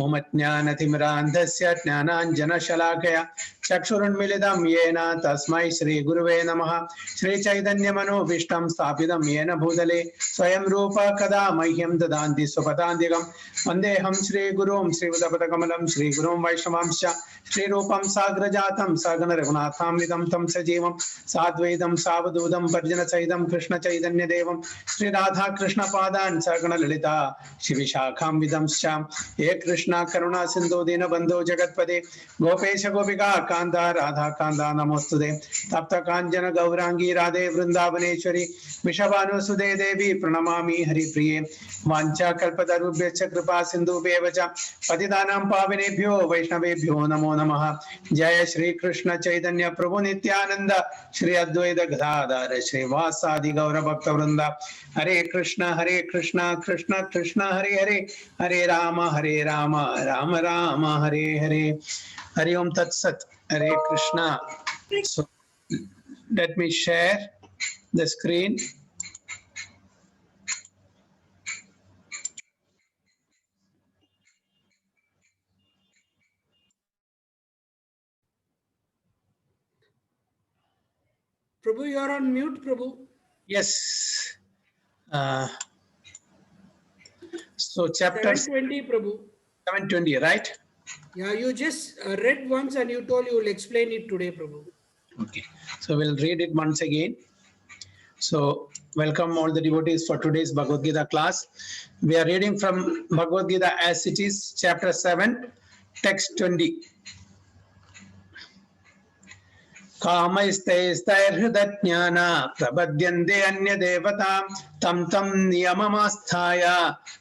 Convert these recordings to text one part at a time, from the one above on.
ओम ज्ञानतिमिरान्धस्य ज्ञानाञ्जनशलाकया चक्षुरुन्मिलितं येन तस्मै श्रीगुरुवे नमः। श्रीचैतन्यमनोभीष्टं स्थापितं येन भूतले स्वयं रूप कदा मह्यं ददान्ति स्वपदान्तिकं वन्देऽहं श्रीगुरुं श्रीयुतपदकमलं श्रीगुरुं वैष्णवांश्च श्रीरूपं साग्रजातं सगणरघुनाथान्वितं तं सजीवं साद्वैतं सावधूतं परिजनसहितं कृष्णचैतन्यदेवं श्रीराधाकृष्णपादान् सगणललिता शिविशाखान्वितंश्च हे कृष्णा करुणा सिंधु दीनबंधो जगत्पते गोपेश गोपिका कांता राधा कांता नमोस्तुते तप्त कांचन गौरांगी राधे वृंदावनेश्वरी विषभानुसुते देवी प्रणमामि हरिप्रिये वाञ्छा कल्पतरुभ्यश्च कृपा सिन्धुभ्येव च पतितानां पावनेभ्यो वैष्णवेभ्यो नमो नमः। जय श्री कृष्ण चैतन्य प्रभु नित्यानंद श्री अद्वैत गदाधर श्रीवासादि गौर भक्त वृंद हरे कृष्ण कृष्ण कृष्ण हरे हरे हरे राम राम राम हरे हरे। हरि ओम तत्सत। हरे Krishna. So let me share the screen. Prabhu, you are on mute, Prabhu. Yes. So chapter 720, Prabhu. 720, right? Yeah, you just read once and you told you will explain it today, Prabhu. Okay. So we'll read it once again. So welcome all the devotees for today's Bhagavad Gita class. We are reading from Bhagavad Gita as it is, chapter 7, text 20. कामैस्तैस्तैर्हृदज्ञान प्रपद्यन्ते अन्यदेवता तं तं नियममास्थाय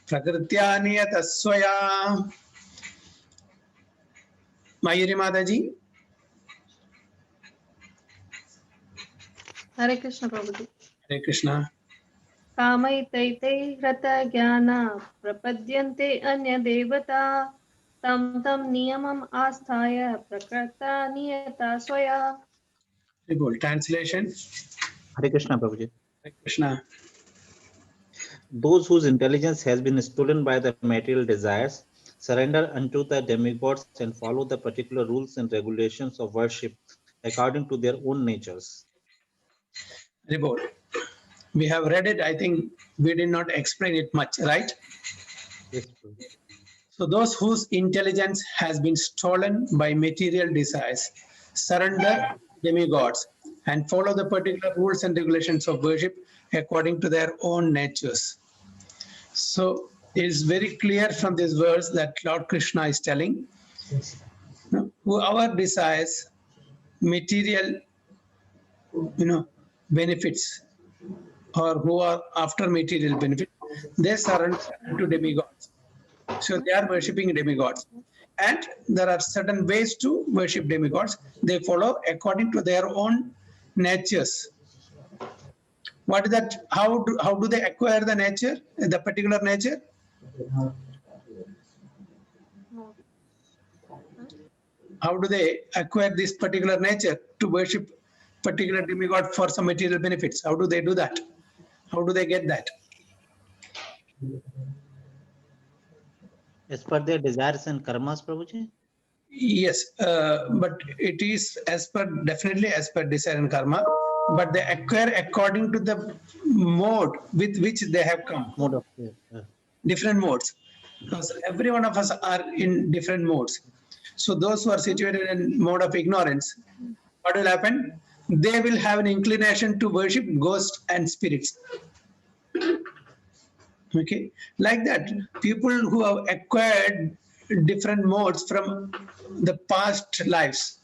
प्रकृत्या नियतः स्वया। मयूरी माताजी। हरे कृष्ण प्रभुजी। हरे कृष्णा। कामैतैर्हृतज्ञान प्रपद्यन्ते अन्यदेवता तं तं नियमम् आस्थाय प्रकृता नियता स्वया। Translation. Hare Krishna, Prabhuji. Hare Krishna. Those whose intelligence has been stolen by the material desires surrender unto the demigods and follow the particular rules and regulations of worship according to their own natures. Report. We have read it. I think we did not explain it much, right? Yes, Prabhuji. So those whose intelligence has been stolen by material desires surrender to demigods and follow the particular rules and regulations of worship according to their own natures. So it is very clear from this verse that Lord Krishna is telling, whoever desires material, benefits, or who are after material benefit, they surrender to demigods. So they are worshipping demigods. And there are certain ways to worship demigods. They follow according to their own natures. What is that? How do they acquire the nature, the particular nature? How do they acquire this particular nature to worship particular demigod for some material benefits? How do they do that? How do they get that? As per their desires and karmas, Prabhuji? Yes, but it is definitely as per desire and karma, but they acquire according to the mode with which they have come. Mode of Different modes. Because every one of us are in different modes. So those who are situated in mode of ignorance, what will happen? They will have an inclination to worship ghosts and spirits. Okay, like that, people who have acquired different modes from the past lives,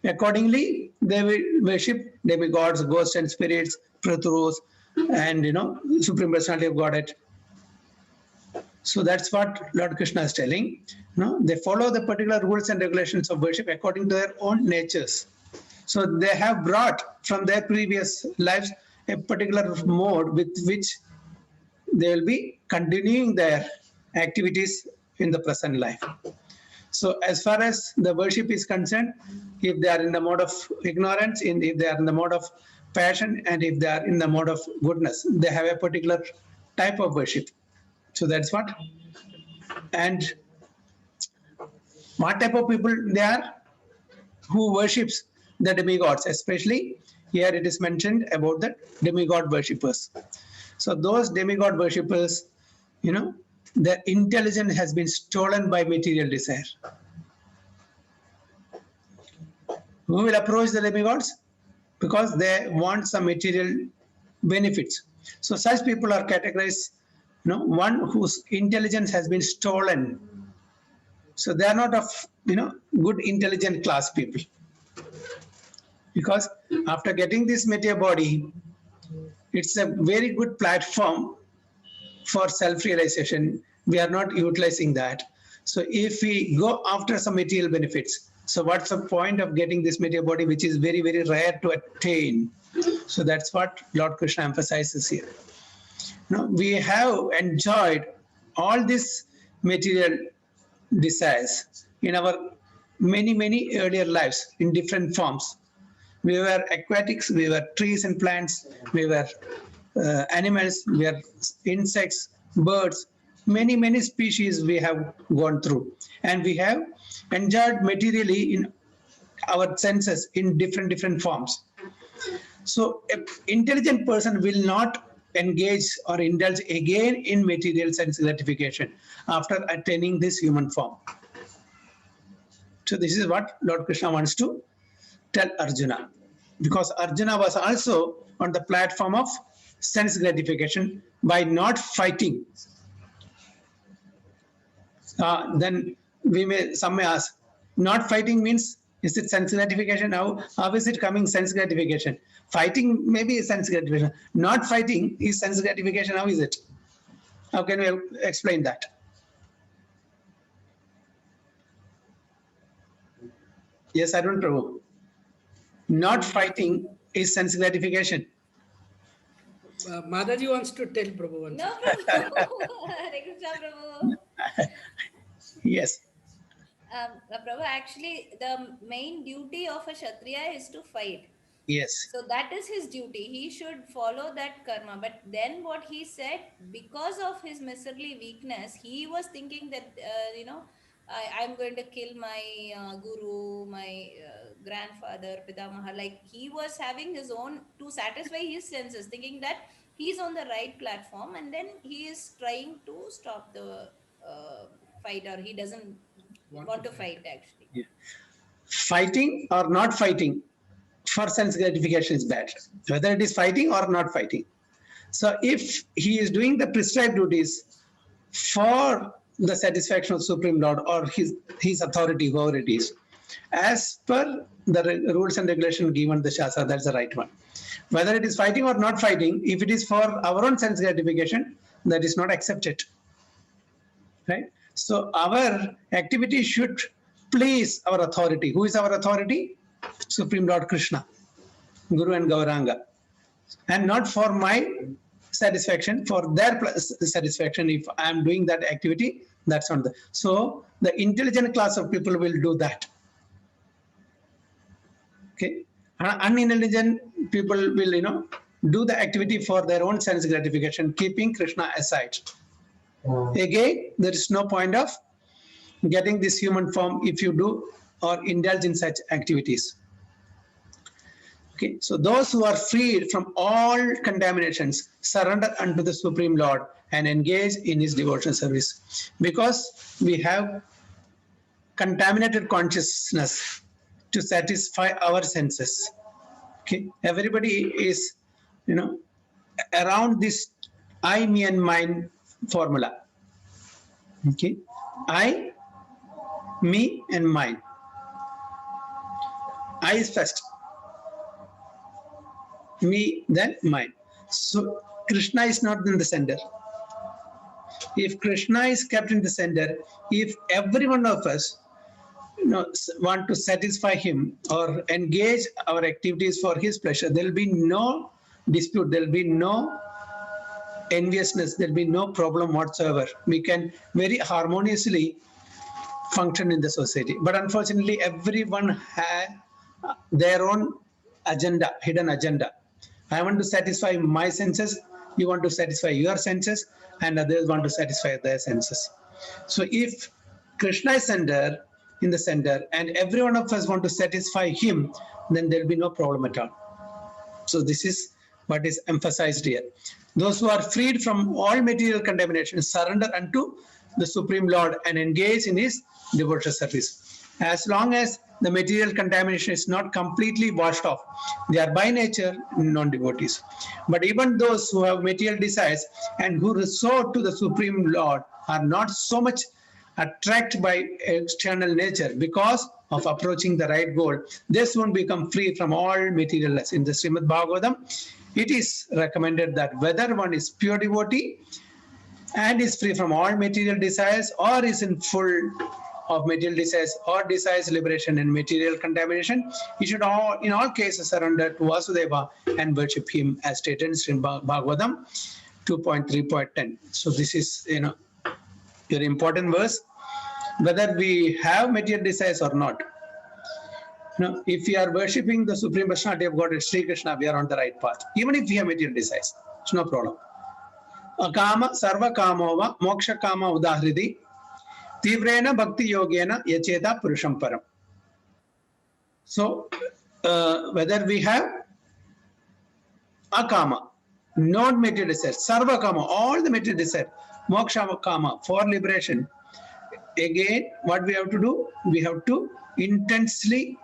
accordingly they will worship demigods, ghosts and spirits, Praturus, and Supreme Personality of Godhead. So that's what Lord Krishna is telling. They follow the particular rules and regulations of worship according to their own natures. So they have brought from their previous lives a particular mode with which they will be continuing their activities in the present life. So as far as the worship is concerned, if they are in the mode of ignorance, if they are in the mode of passion, and if they are in the mode of goodness, they have a particular type of worship. So that's what And what type of people they are? Who worships the demigods, especially here it is mentioned about the demigod worshippers. So those demigod worshippers, their intelligence has been stolen by material desire. Who will approach the demigods? Because they want some material benefits. So such people are categorized, one whose intelligence has been stolen. So they are not of, good intelligent class people. Because after getting this material body, it's a very good platform for self-realization. We are not utilizing that. So if we go after some material benefits, so what's the point of getting this material body, which is very, very rare to attain? So that's what Lord Krishna emphasizes here. We have enjoyed all these material desires in our many, many earlier lives in different forms. We were aquatics, we were trees and plants, we were animals, we were insects, birds, many, many species we have gone through. And we have enjoyed materially in our senses in different forms. So an intelligent person will not engage or indulge again in material sense gratification after attaining this human form. So this is what Lord Krishna wants to tell Arjuna, because Arjuna was also on the platform of sense gratification by not fighting. Then some may ask, not fighting means, is it sense gratification? How is it coming sense gratification? Fighting maybe is sense gratification. Not fighting is sense gratification. How is it? How can we explain that? Yes, Arun Prabhu. Not fighting is sense gratification. Madaji wants to tell Prabhu one. No, Prabhu. Hare Krishna, Prabhu. Yes. Prabhu, actually, the main duty of a Kshatriya is to fight. Yes. So that is his duty. He should follow that karma. But then what he said, because of his miserly weakness, he was thinking that, I'm going to kill my guru, my grandfather, Pitamaha. Like he was having his own, to satisfy his senses, thinking that he's on the right platform, and then he is trying to stop the fight, or he doesn't want to fight actually. Yeah. Fighting or not fighting for sense gratification is bad, whether it is fighting or not fighting. So if he is doing the prescribed duties for the satisfaction of Supreme Lord or his authority, whoever it is, as per the rules and regulations given the Shastra, that's the right one. Whether it is fighting or not fighting, if it is for our own sense gratification, that is not accepted. Right? So our activity should please our authority. Who is our authority? Supreme Lord Krishna, Guru and Gauranga. And not for my satisfaction, for their satisfaction. If I am doing that activity, that's not the. So the intelligent class of people will do that. Okay. Unintelligent people will, do the activity for their own sense gratification, keeping Krishna aside. Again, there is no point of getting this human form if you do or indulge in such activities. Okay, so those who are freed from all contaminations surrender unto the Supreme Lord and engage in his devotional service. Because we have contaminated consciousness to satisfy our senses. Okay, everybody is, around this I, me, and mine formula. Okay, I, me, and mine. I is first, me, then mine. So Krishna is not in the center. If Krishna is kept in the center, if every one of us want to satisfy him or engage our activities for his pleasure, there will be no dispute, there will be no enviousness, there will be no problem whatsoever. We can very harmoniously function in the society. But unfortunately, everyone has their own agenda, hidden agenda. I want to satisfy my senses, you want to satisfy your senses, and others want to satisfy their senses. So if Krishna is in the center, and every one of us want to satisfy him, then there will be no problem at all. So this is what is emphasized here. Those who are freed from all material contamination surrender unto the Supreme Lord and engage in his devotional service. As long as the material contamination is not completely washed off, they are by nature non-devotees. But even those who have material desires and who resort to the Supreme Lord are not so much attracted by external nature because of approaching the right goal. They soon become free from all material lust. In the Srimad Bhagavatam, it is recommended that whether one is pure devotee and is free from all material desires, or is in full of material desires, or desires liberation and material contamination, he should in all cases surrender to Vasudeva and worship him, as stated in Srimad Bhagavatam 2.3.10. So this is, very important verse. Whether we have material desires or not, if we are worshipping the Supreme Personality of Godhead, Sri Krishna, we are on the right path. Even if we have material desires, it's no problem. Akama sarva kamova moksha kama udahridi tivrena bhakti yogena yacheta purusham param. So whether we have akama, non material desires, sarva kama, all the material desires, moksha kama, for liberation. Again, what we have to do? We have to intensely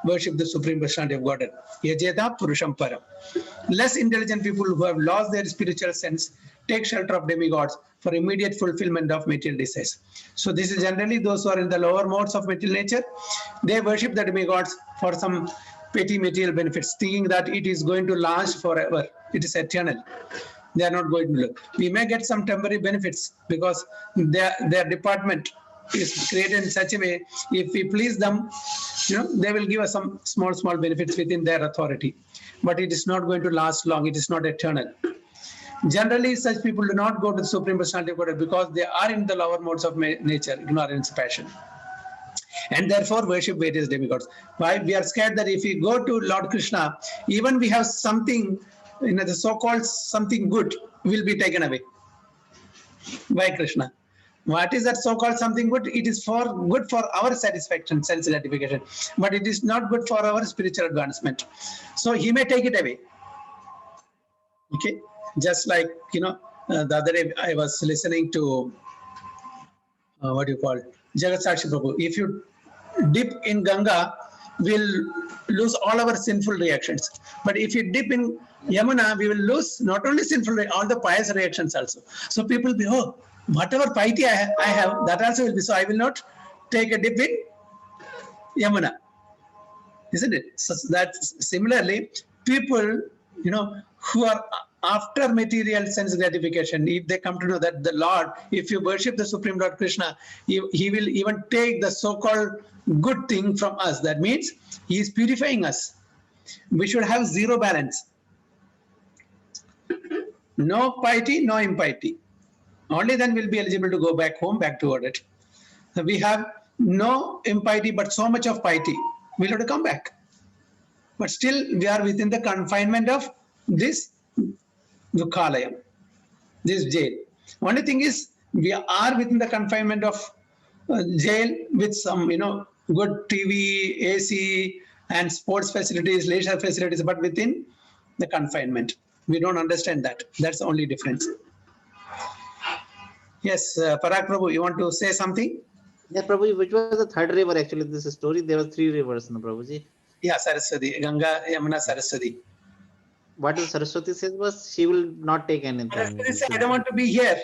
worship the Supreme Personality of Godhead. Yajeta Purusham Param. Less intelligent people who have lost their spiritual sense take shelter of demigods for immediate fulfillment of material desires. So this is generally those who are in the lower modes of material nature. They worship the demigods for some petty material benefits, thinking that it is going to last forever. It is eternal. They are not going to look. We may get some temporary benefits because their department is created in such a way, if we please them, they will give us some small benefits within their authority. But it is not going to last long. It is not eternal. Generally, such people do not go to the Supreme Personality of Godhead because they are in the lower modes of nature, ignorance, passion, and therefore worship various demigods. Why? We are scared that if we go to Lord Krishna, even we have something, the so-called something good will be taken away by Krishna. What is that so-called something good? It is good for our satisfaction, sense gratification, but it is not good for our spiritual advancement. So he may take it away. Okay, just like the other day I was listening to Jagat Sakshi Prabhu. If you dip in Ganga, we'll lose all our sinful reactions. But if you dip in Yamuna, we will lose not only sinful, all the pious reactions also. So people will be, whatever piety I have, that also will be. So I will not take a dip in Yamuna. Isn't it? So that's similarly, people, who are after material sense gratification, if they come to know that the Lord, if you worship the Supreme Lord Krishna, he will even take the so-called good thing from us. That means he is purifying us. We should have zero balance. No piety, no impiety. Only then we'll be eligible to go back home, back toward it. We have no impiety, but so much of piety. We'll have to come back. But still, we are within the confinement of this Dukhalayam, this jail. Only thing is, we are within the confinement of jail with some, good TV, AC, and sports facilities, leisure facilities, but within the confinement. We don't understand that. That's the only difference. Yes, Parag Prabhu, you want to say something? Yeah, Prabhuji, which was the third river actually? This story, there were three rivers, no, Prabhuji? Yeah, Saraswati, Ganga, Yamuna, Saraswati. What Saraswati says was she will not take anything. Saraswati said, I don't want to be here.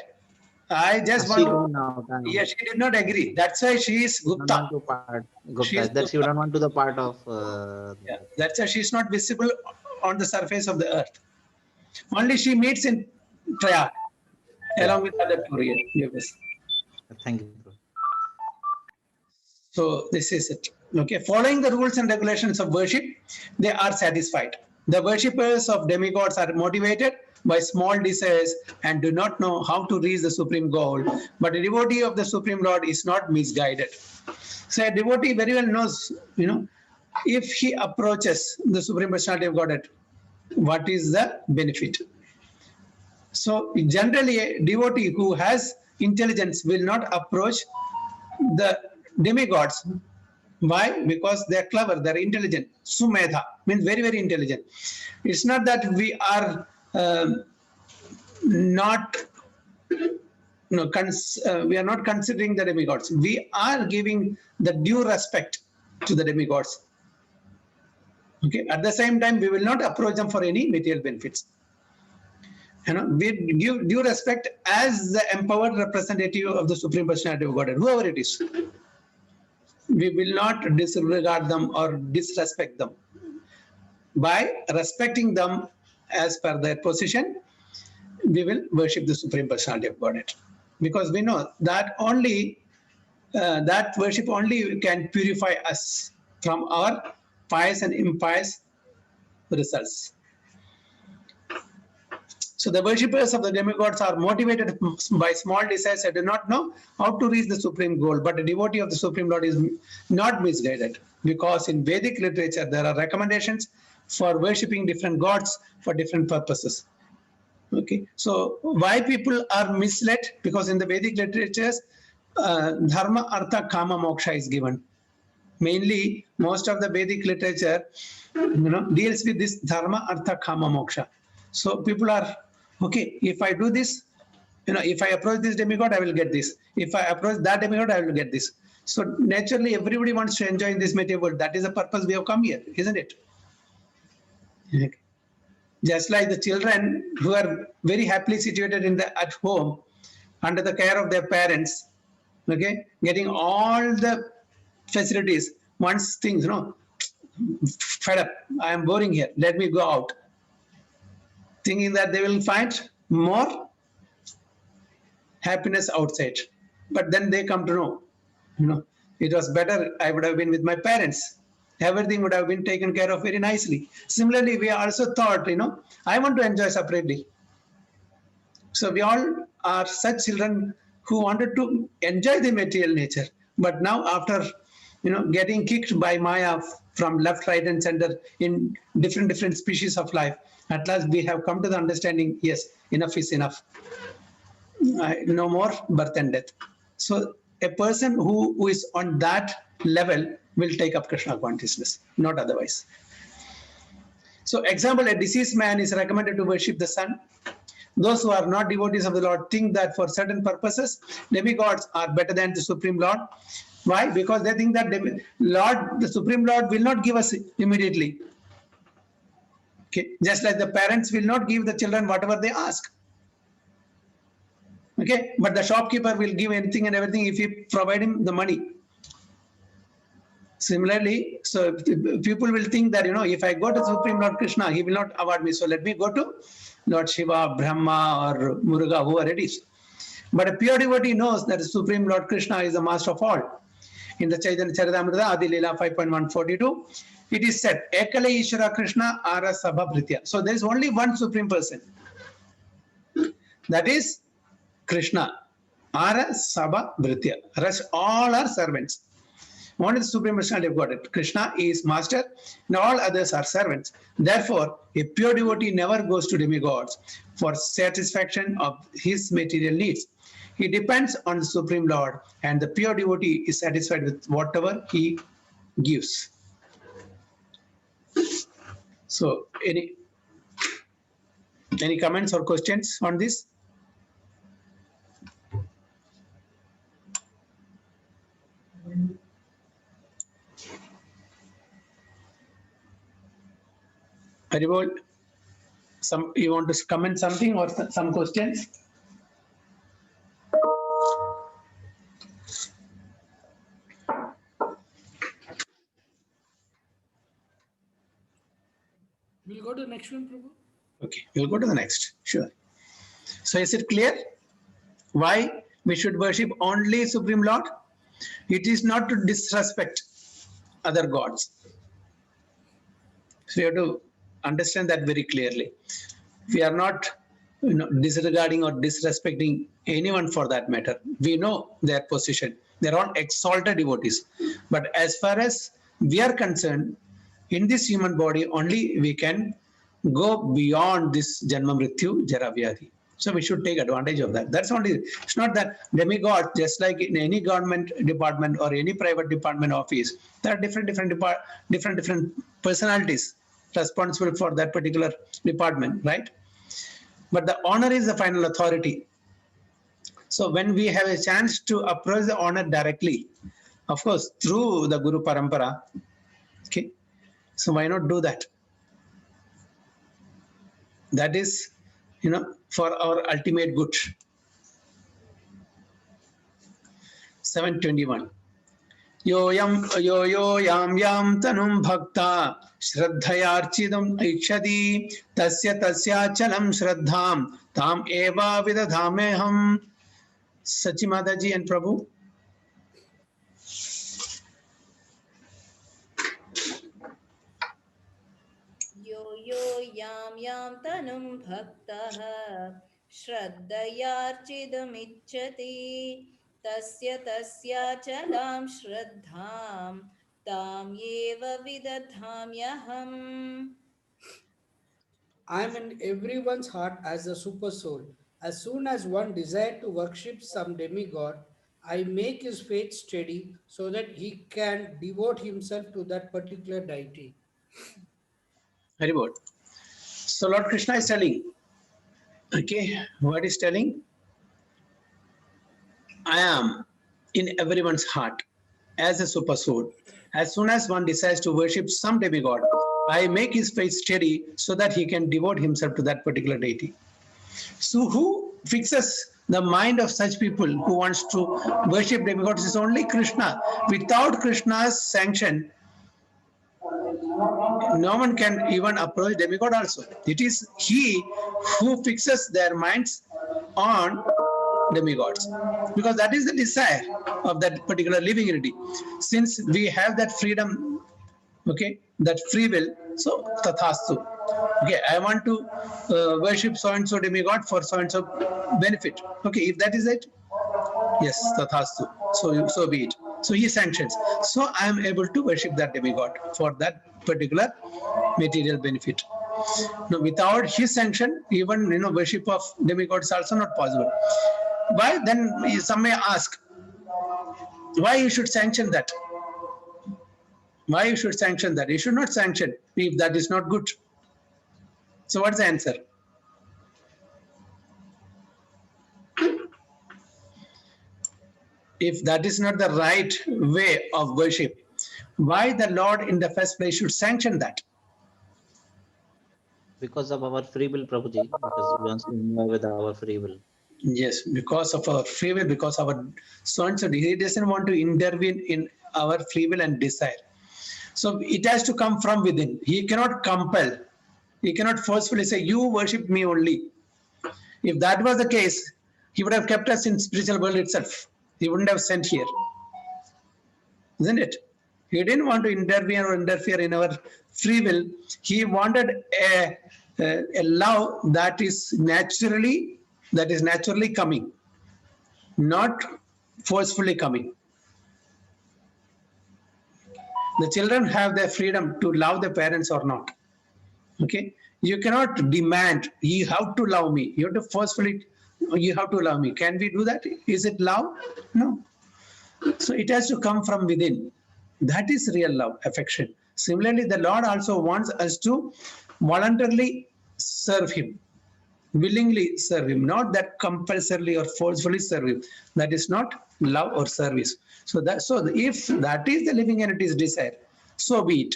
I just want to. Yeah, she did not agree. That's why she is Gupta. That she would not want to the part of. Yeah, that's why she is not visible on the surface of the earth. Only she meets in Prayag along with other two rivers. Thank you. So this is it. Okay, following the rules and regulations of worship, they are satisfied. The worshippers of demigods are motivated by small desires and do not know how to reach the supreme goal. But a devotee of the Supreme Lord is not misguided. So a devotee very well knows, if he approaches the Supreme Personality of Godhead, what is the benefit? So generally, a devotee who has intelligence will not approach the demigods. Why? Because they're clever, they're intelligent. Sumedha means very, very intelligent. It's not that we are not, we are not considering the demigods. We are giving the due respect to the demigods. Okay. At the same time, we will not approach them for any material benefits. We give due respect as the empowered representative of the Supreme Personality of Godhead, whoever it is. We will not disregard them or disrespect them. By respecting them as per their position, we will worship the Supreme Personality of Godhead. Because we know that only that worship only can purify us from our pious and impious results. So the worshippers of the demigods are motivated by small desires and do not know how to reach the supreme goal. But a devotee of the Supreme Lord is not misguided, because in Vedic literature there are recommendations for worshipping different gods for different purposes. Okay, so why people are misled? Because in the Vedic literatures, dharma, artha, kama, moksha is given. Mainly, most of the Vedic literature, deals with this dharma, artha, kama, moksha. So people are, okay, if I do this, if I approach this demigod, I will get this. If I approach that demigod, I will get this. So naturally, everybody wants to enjoy in this material world. That is the purpose we have come here, isn't it? Okay. Just like the children who are very happily situated at home, under the care of their parents, okay, getting all the facilities. Once things, fed up, I am boring here, let me go out. Thinking that they will find more happiness outside. But then they come to know, it was better I would have been with my parents. Everything would have been taken care of very nicely. Similarly, we also thought, I want to enjoy separately. So we all are such children who wanted to enjoy the material nature. But now after, getting kicked by Maya from left, right, and center in different species of life, at last we have come to the understanding, yes, enough is enough. No more birth and death. So a person who is on that level will take up Krishna consciousness, not otherwise. So example, a deceased man is recommended to worship the sun. Those who are not devotees of the Lord think that for certain purposes, demigods are better than the Supreme Lord. Why? Because they think that the Supreme Lord will not give us immediately. Okay, just like the parents will not give the children whatever they ask. Okay, but the shopkeeper will give anything and everything if you provide him the money. Similarly, so people will think that, if I go to Supreme Lord Krishna, he will not award me. So let me go to Lord Shiva, Brahma, or Muruga, whoever it is. But a pure devotee knows that the Supreme Lord Krishna is the master of all. In the Chaitanya Charitamrita, Adi Leela 5.142, it is said, Ekale Ishvara Krishna Ara Sabha Bhritya. So there is only one Supreme Person. That is Krishna. Ara Sabha Bhritya. Rest all are servants. Only the Supreme Personality of Godhead. Krishna is master and all others are servants. Therefore, a pure devotee never goes to demigods for satisfaction of his material needs. He depends on the Supreme Lord, and the pure devotee is satisfied with whatever he gives. So, any comments or questions on this? Haribol, you want to comment something or some questions? We'll go to the next one, Prabhu. Okay, we'll go to the next. Sure. So is it clear why we should worship only Supreme Lord? It is not to disrespect other gods. So you have to understand that very clearly. We are not disregarding or disrespecting anyone for that matter. We know their position. They're all exalted devotees. But as far as we are concerned, in this human body only we can go beyond this Janma Mrityu Jara Vyadhi. So we should take advantage of that. That's only, it's not that demigod, just like in any government department or any private department office, there are different personalities responsible for that particular department, right? But the honor is the final authority. So when we have a chance to approach the honor directly, of course, through the Guru Parampara, okay, so why not do that? That is, for our ultimate good. 721. Yo yam tanum bhakta shraddhayarchidam ikshadi tasya chalam shraddham tam eva vidadhameham. Sachi Mataji and Prabhu. Yo yam tanum bhaktaha shraddhayarchidamichati tasya chalam shraddham tam eva vidadhamyaham. I am in everyone's heart as a super soul. As soon as one desires to worship some demigod, I make his faith steady so that he can devote himself to that particular deity. Very good. So Lord Krishna is telling, okay, what is telling? I am in everyone's heart as a super soul. As soon as one decides to worship some demigod, I make his faith steady so that he can devote himself to that particular deity. So who fixes the mind of such people who wants to worship demigods? Is only Krishna. Without Krishna's sanction, no one can even approach demigod also. It is he who fixes their minds on demigods, because that is the desire of that particular living entity. Since we have that freedom, okay, that free will, so tathastu. Okay, I want to worship so and so demigod for so and so benefit. Okay, if that is it, yes, tathastu. So be it. So he sanctions. So I am able to worship that demigod for that particular material benefit. Now, without his sanction, even worship of demigods is also not possible. Why then? Some may ask, why you should sanction that? Why you should sanction that? You should not sanction if that is not good. So what's the answer? If that is not the right way of worship, why the Lord in the first place should sanction that? Because of our free will, Prabhuji, because we want to enjoy with our free will. Yes, because of our free will, because our so and so, he doesn't want to intervene in our free will and desire. So it has to come from within. He cannot compel. He cannot forcefully say, you worship me only. If that was the case, he would have kept us in spiritual world itself. He wouldn't have sent here. Isn't it? He didn't want to intervene or interfere in our free will. He wanted a love that is naturally coming, not forcefully coming. The children have their freedom to love their parents or not. Okay, you cannot demand, you have to love me. You have to forcefully, you have to love me. Can we do that? Is it love? No. So it has to come from within. That is real love, affection. Similarly, the Lord also wants us to voluntarily serve him, willingly serve him, not that compulsorily or forcefully serve him. That is not love or service. So if that is the living entity's desire, so be it.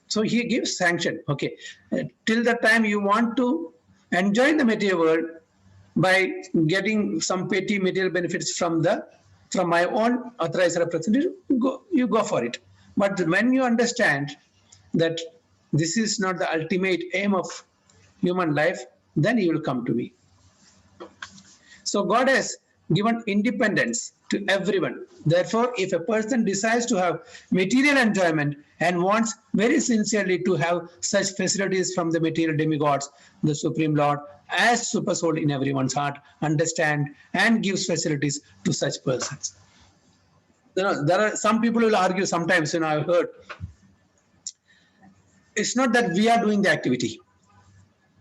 So he gives sanction. Okay, till the time you want to enjoy the material world by getting some petty material benefits from my own authorized representative, you go for it. But when you understand that this is not the ultimate aim of human life, then you will come to me. So God has given independence to everyone. Therefore, if a person desires to have material enjoyment and wants very sincerely to have such facilities from the material demigods, the Supreme Lord, as super soul in everyone's heart, understand and gives facilities to such persons. There are some people who will argue sometimes, I've heard, it's not that we are doing the activity.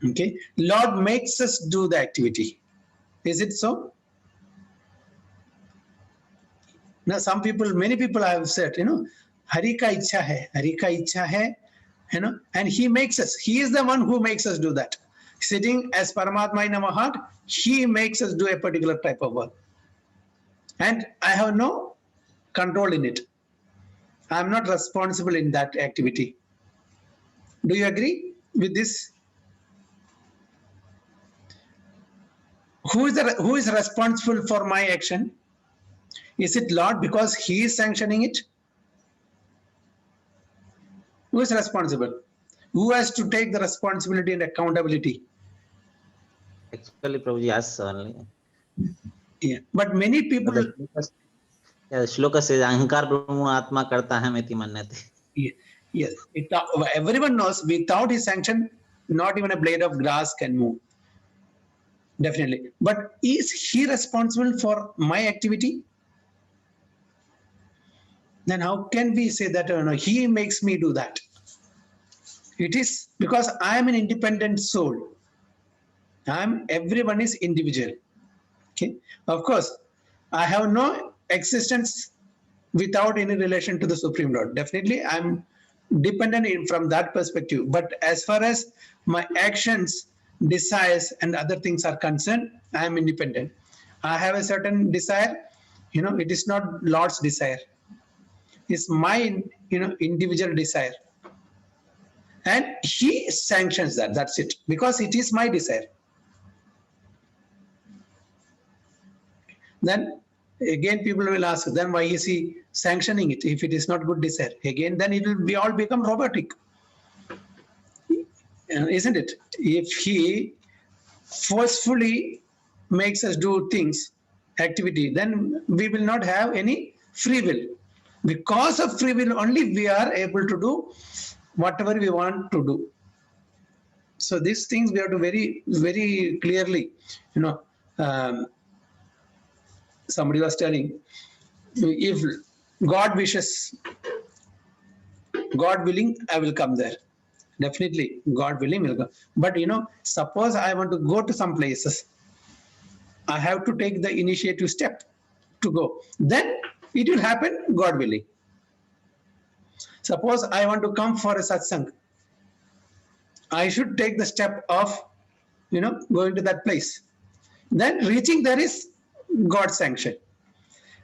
Okay, Lord makes us do the activity. Is it so? Now, many people have said, Hari ka ichha hai, Hari ka ichha hai, and He makes us. He is the one who makes us do that. Sitting as Paramatma in our heart, He makes us do a particular type of work. And I have no control in it. I am not responsible in that activity. Do you agree with this? Who is responsible for my action? Is it Lord because He is sanctioning it? Who is responsible? Who has to take the responsibility and accountability? Actually, Prabhuji, yes, only. Yeah. But many people. Shloka says, Ahankar Brahma Atma karta hai meti mannate. Yes, everyone knows without His sanction, not even a blade of grass can move. Definitely. But is He responsible for my activity? Then how can we say that He makes me do that? It is because I am an independent soul. Everyone is individual. Okay. Of course, I have no existence without any relation to the Supreme Lord. Definitely, I'm dependent from that perspective. But as far as my actions, desires, and other things are concerned, I am independent. I have a certain desire. It is not Lord's desire. It's my individual desire. And He sanctions that. That's it. Because it is my desire. Then again people will ask, then why is He sanctioning it if it is not good desire? Again, then it will be all become robotic. Isn't it? If He forcefully makes us do things, activity, then we will not have any free will. Because of free will only we are able to do whatever we want to do. So these things we have to very, very clearly, somebody was telling, if God wishes, God willing, I will come there. Definitely, God willing will come. But suppose I want to go to some places, I have to take the initiative step to go. Then it will happen, God willing. Suppose I want to come for a satsang, I should take the step of, going to that place. Then reaching there is God's sanction.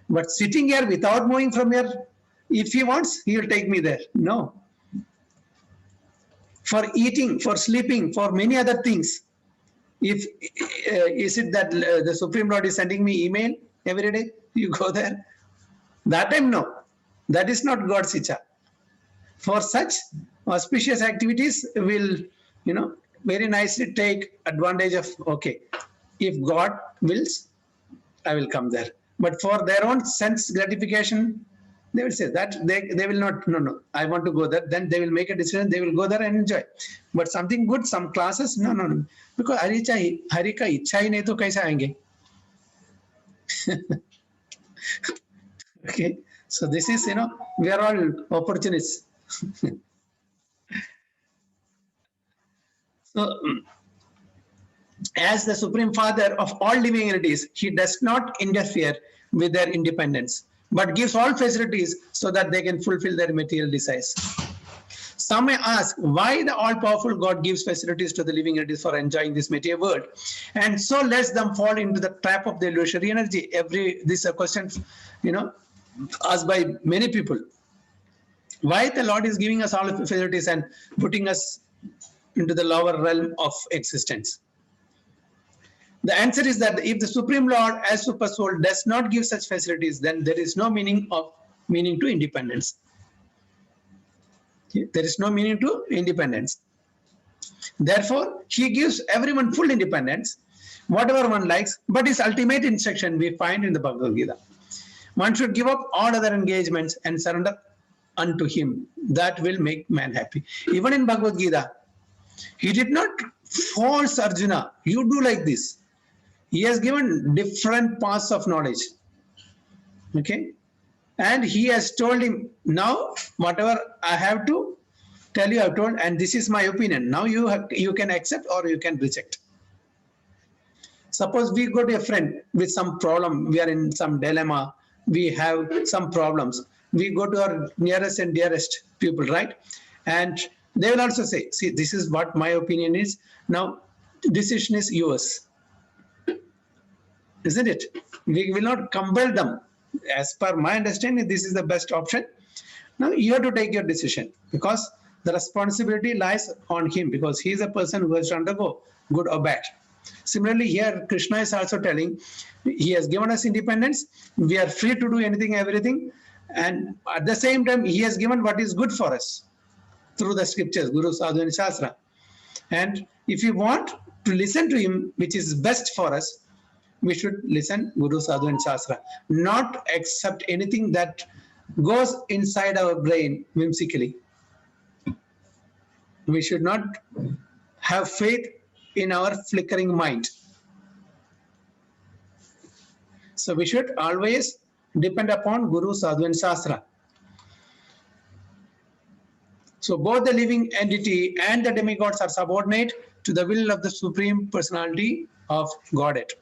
But sitting here without moving from here, if He wants, He will take me there. No. For eating, for sleeping, for many other things, is it that the Supreme Lord is sending me email every day? You go there. That time, no. That is not God's icha. For such auspicious activities, will very nicely take advantage of. Okay, if God wills, I will come there. But for their own sense gratification, they will say that they will not. No. I want to go there. Then they will make a decision. They will go there and enjoy. But something good, some classes, no. Because Hari ka ichha hi nahi to kaisa aayenge? Okay. So this is we are all opportunists. So, as the Supreme Father of all living entities, He does not interfere with their independence, but gives all facilities so that they can fulfill their material desires. Some may ask why the all-powerful God gives facilities to the living entities for enjoying this material world, and so lets them fall into the trap of the illusory energy. This is a question, asked by many people. Why the Lord is giving us all the facilities and putting us into the lower realm of existence? The answer is that if the Supreme Lord as Super Soul does not give such facilities, then there is no meaning to independence. There is no meaning to independence. Therefore, He gives everyone full independence, whatever one likes, but His ultimate instruction we find in the Bhagavad Gita. One should give up all other engagements and surrender unto Him. That will make man happy. Even in Bhagavad Gita, He did not force Arjuna, you do like this. He has given different paths of knowledge. Okay? And He has told him, now whatever I have to tell you, I've told, and this is my opinion. Now you can accept or you can reject. Suppose we go to a friend with some problem, we are in some dilemma, we have some problems. We go to our nearest and dearest people, right? And they will also say, see, this is what my opinion is. Now, decision is yours. Isn't it? We will not compel them. As per my understanding, this is the best option. Now you have to take your decision because the responsibility lies on him, because he is a person who has to undergo good or bad. Similarly, here Krishna is also telling, he has given us independence. We are free to do anything, everything. And at the same time, he has given what is good for us through the scriptures, Guru, Sadhu and Shastra. And if we want to listen to him, which is best for us, we should listen Guru, Sadhu and Shastra, not accept anything that goes inside our brain whimsically. We should not have faith in our flickering mind. So we should always depend upon Guru, Sadhu and Shastra. So both the living entity and the demigods are subordinate to the will of the Supreme Personality of Godhead.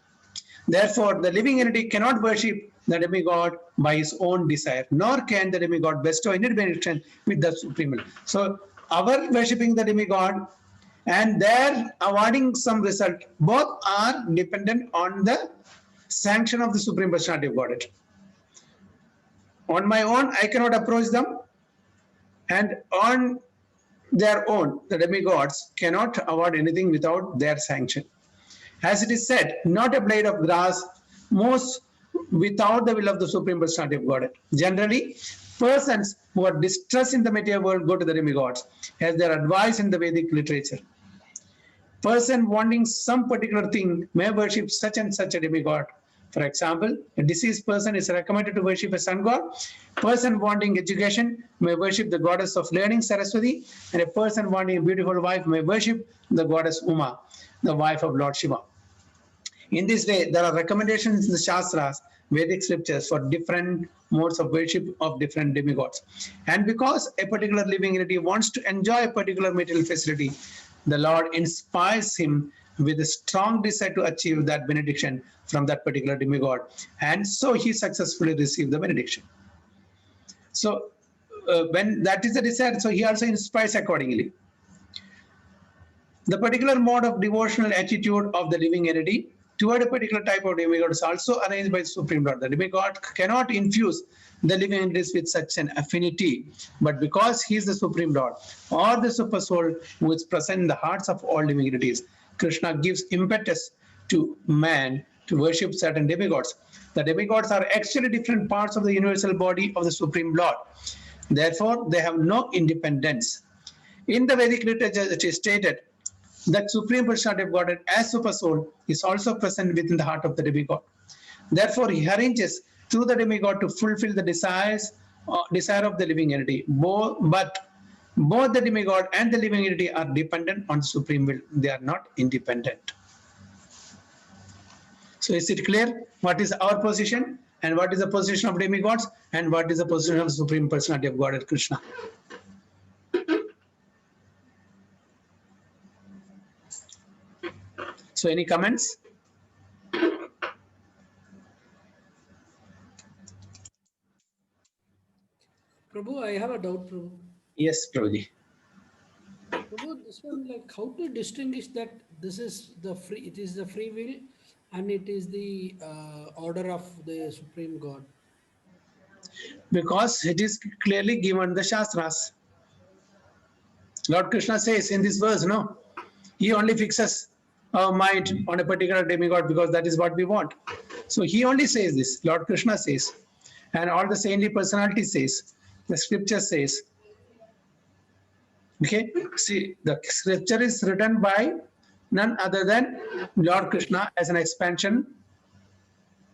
Therefore, the living entity cannot worship the demigod by his own desire, nor can the demigod bestow any benediction with the Supreme Will. So our worshipping the demigod and their awarding some result, both are dependent on the sanction of the Supreme Personality of Godhead. On my own, I cannot approach them, and on their own, the demigods cannot award anything without their sanction. As it is said, not a blade of grass moves without the will of the Supreme Personality of Godhead. Generally, persons who are distressed in the material world go to the demigods as their advice in the Vedic literature. Person wanting some particular thing may worship such and such a demigod. For example, a deceased person is recommended to worship a sun god. Person wanting education may worship the goddess of learning, Saraswati, and a person wanting a beautiful wife may worship the goddess Uma, the wife of Lord Shiva. In this way, there are recommendations in the Shastras, Vedic scriptures, for different modes of worship of different demigods. And because a particular living entity wants to enjoy a particular material facility, the Lord inspires him with a strong desire to achieve that benediction from that particular demigod. And so he successfully received the benediction. So when that is the desire, so he also inspires accordingly. The particular mode of devotional attitude of the living entity toward a particular type of demigod is also arranged by the Supreme Lord. The demigod cannot infuse the living entities with such an affinity, but because he is the Supreme Lord or the Super Soul who is present in the hearts of all living entities, Krishna gives impetus to man to worship certain demigods. The demigods are actually different parts of the universal body of the Supreme Lord. Therefore, they have no independence. In the Vedic literature, it is stated that Supreme Personality of Godhead as Super Soul is also present within the heart of the demigod. Therefore, he arranges through the demigod to fulfill the desire of the living entity. But both the demigod and the living entity are dependent on the Supreme Will. They are not independent. So is it clear what is our position and what is the position of demigods and what is the position of the Supreme Personality of Godhead, Krishna? So any comments? Prabhu, I have a doubt, Prabhu. Yes, Prabhuji. Prabhu, this one, like, how to distinguish that this is the free, it is the free will and it is the order of the Supreme God? Because it is clearly given the Shastras. Lord Krishna says in this verse, no, he only fixes our mind on a particular demigod because that is what we want. So he only says this, Lord Krishna says, and all the saintly personality says, the scripture says. Okay, see, the scripture is written by none other than Lord Krishna as an expansion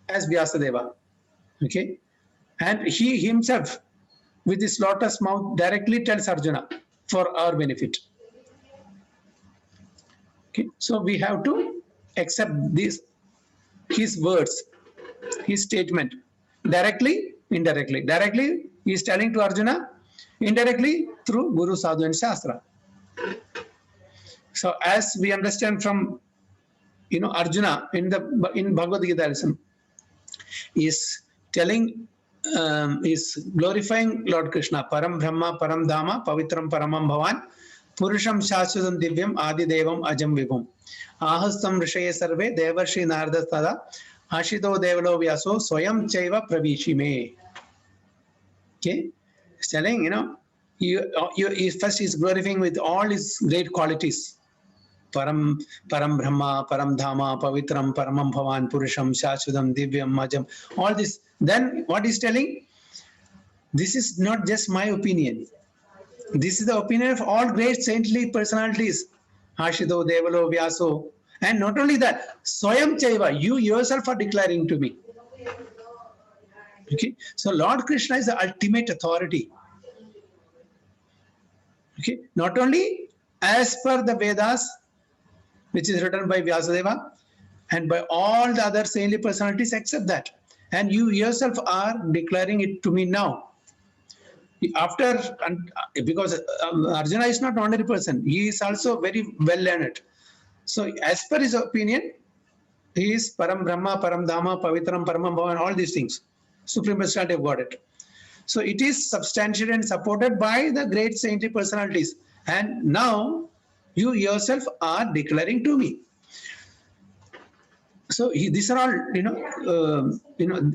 as Vyasadeva. Okay, and he himself with his lotus mouth directly tells Arjuna for our benefit. Okay, so we have to accept this, his words, his statement, directly, indirectly. Directly, he is telling to Arjuna indirectly through Guru, Sadhu and Shastra. So as we understand from Arjuna in Bhagavad Gita lesson, is telling, is glorifying Lord Krishna, Param Brahma, Param Dhama, Pavitram Paramam Bhavan, Purusham Shashvatam Divyam Adi Devam Ajam Vibhum. Ahastam Rishaye Sarve, Devarshi Narada Tada, Ashito Devalo Vyaso, Swayam Chaiva Pravishime. Okay, it's telling, first is glorifying with all his great qualities. Param Brahma, Param Dhama, Pavitram, Paramam Bhavan, Purusham, Shashvatam, Divyam, Majam, all this. Then what is telling? This is not just my opinion. This is the opinion of all great saintly personalities. Ashito, Devalo, Vyaso. And not only that, Swayam Chaiva, you yourself are declaring to me. Okay, so Lord Krishna is the ultimate authority. Okay, not only as per the Vedas, which is written by Vyasadeva and by all the other saintly personalities except that. And you yourself are declaring it to me now. After, because Arjuna is not an ordinary person, he is also very well learned. So as per his opinion, he is Param Brahma, Param Dhama, Pavitram, Paramam Bhavan, all these things. Supreme personality of Godhead. So it is substantiated and supported by the great saintly personalities. And now you yourself are declaring to me. So these are all,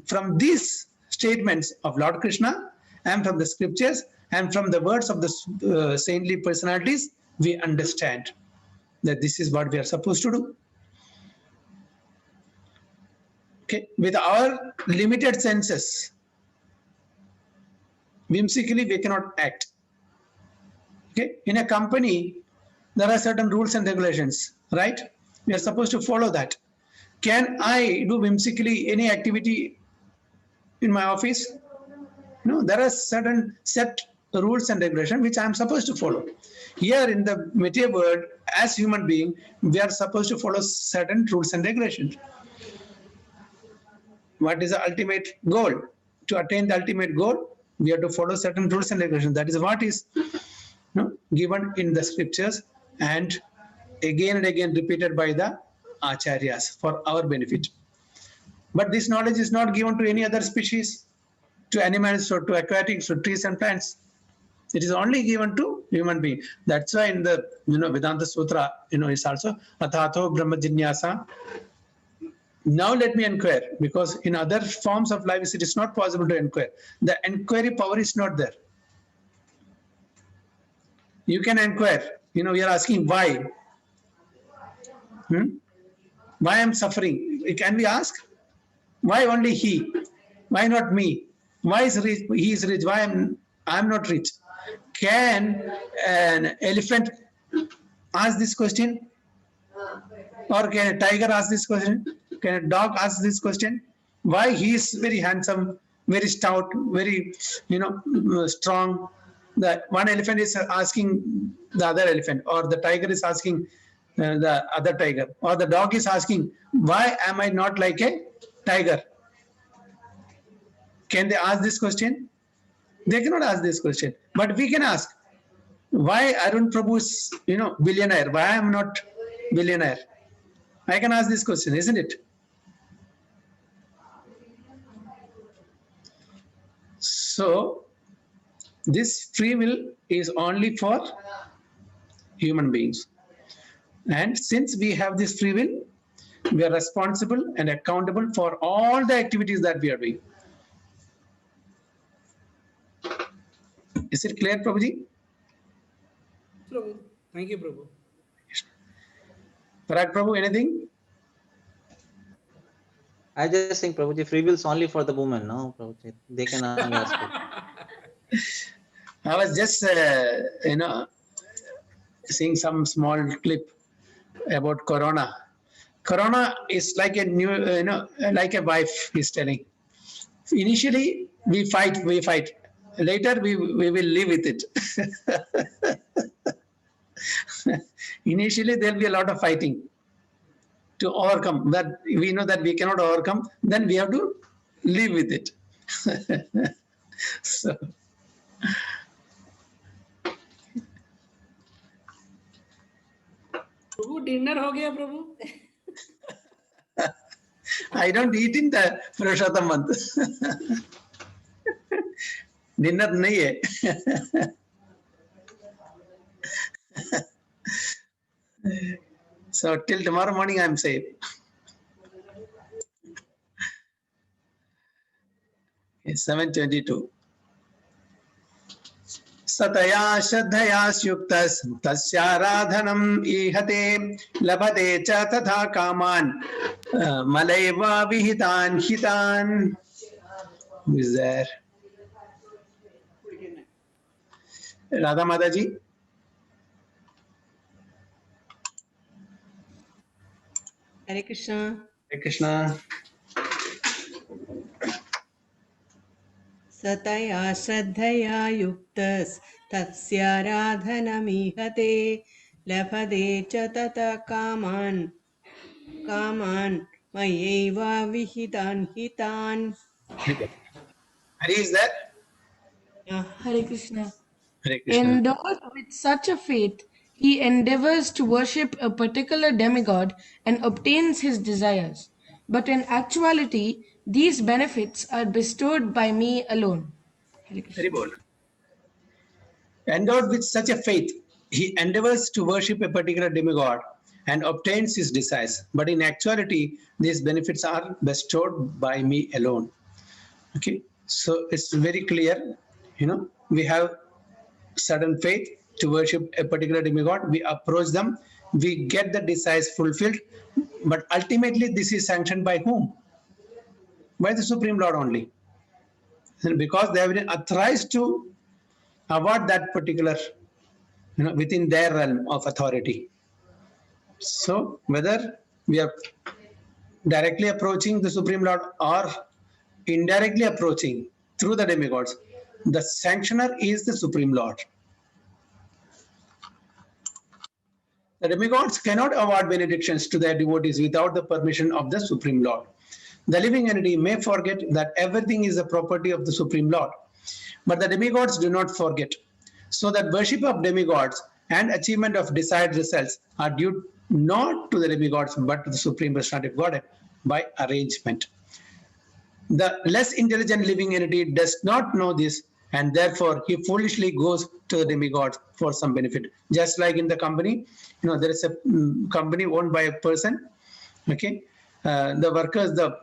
from these statements of Lord Krishna and from the scriptures and from the words of the saintly personalities, we understand that this is what we are supposed to do. Okay, with our limited senses, whimsically we cannot act. Okay, in a company, there are certain rules and regulations, right? We are supposed to follow that. Can I do whimsically any activity in my office? No, there are certain set rules and regulations which I am supposed to follow. Here in the material world, as human being, we are supposed to follow certain rules and regulations. What is the ultimate goal? To attain the ultimate goal, we have to follow certain rules and regulations. That is what is given in the scriptures and again repeated by the acharyas for our benefit. But this knowledge is not given to any other species, to animals or to aquatics or trees and plants. It is only given to human being. That's why in the Vedanta Sutra, it's also Athato Brahma Jinyasa. Now let me inquire, because in other forms of life it is not possible to inquire. The inquiry power is not there. You can inquire. You are asking why. Why I am suffering? Can we ask? Why only he? Why not me? Why is rich? He is rich. Why I am not rich? Can an elephant ask this question? Or can a tiger ask this question? Can a dog ask this question? Why he is very handsome, very stout, very strong? The one elephant is asking the other elephant, or the tiger is asking the other tiger, or the dog is asking, why am I not like a tiger? Can they ask this question? They cannot ask this question, but we can ask, why Arun Prabhu is billionaire? Why I am not billionaire? I can ask this question, isn't it? So this free will is only for human beings. And since we have this free will, we are responsible and accountable for all the activities that we are doing. Is it clear, Prabhuji? Prabhu. Thank you, Prabhu. Parag Prabhu, anything? I just think, Prabhuji, free will is only for the women, no, Prabhuji? They can only ask it. I was just, seeing some small clip about Corona. Corona is like a new, like a wife, he's telling. Initially, we fight. Later, we will live with it. Initially, there will be a lot of fighting to overcome. That we know that we cannot overcome, then we have to live with it. So, dinner हो गया प्रभु? I don't eat in the Purushottam month. Dinner nahi hai. So till tomorrow morning I'm safe. Okay, 7:22. सतया श्रद्धया युक्तस् तस्याराधनम् ईहते लभते च तथा कामान् मलैव विहितान् हितान्. Who is there? Radha Mataji. Hare Krishna. Hare Krishna. Sataya Shraddhaya Yuktas Tatsyaradhanamihate Labhade cha tata kaman mayeva vihitan hitan. Hari is there? Hare Krishna. Hare Krishna. Endowed with such a faith, he endeavors to worship a particular demigod and obtains his desires. But in actuality, these benefits are bestowed by me alone. Hare Krishna. Very bold. Endowed with such a faith, he endeavors to worship a particular demigod and obtains his desires. But in actuality, these benefits are bestowed by me alone. Okay, so it's very clear. We have certain faith to worship a particular demigod. We approach them, we get the desires fulfilled. But ultimately, this is sanctioned by whom? By the Supreme Lord only. And because they have been authorized to award that particular, within their realm of authority. So whether we are directly approaching the Supreme Lord or indirectly approaching through the demigods, the sanctioner is the Supreme Lord. The demigods cannot award benedictions to their devotees without the permission of the Supreme Lord. The living entity may forget that everything is the property of the Supreme Lord, but the demigods do not forget. So that worship of demigods and achievement of desired results are due not to the demigods but to the Supreme Personality of Godhead by arrangement. The less intelligent living entity does not know this, and therefore he foolishly goes to the demigods for some benefit. Just like in the company, there is a company owned by a person. Okay, the workers, the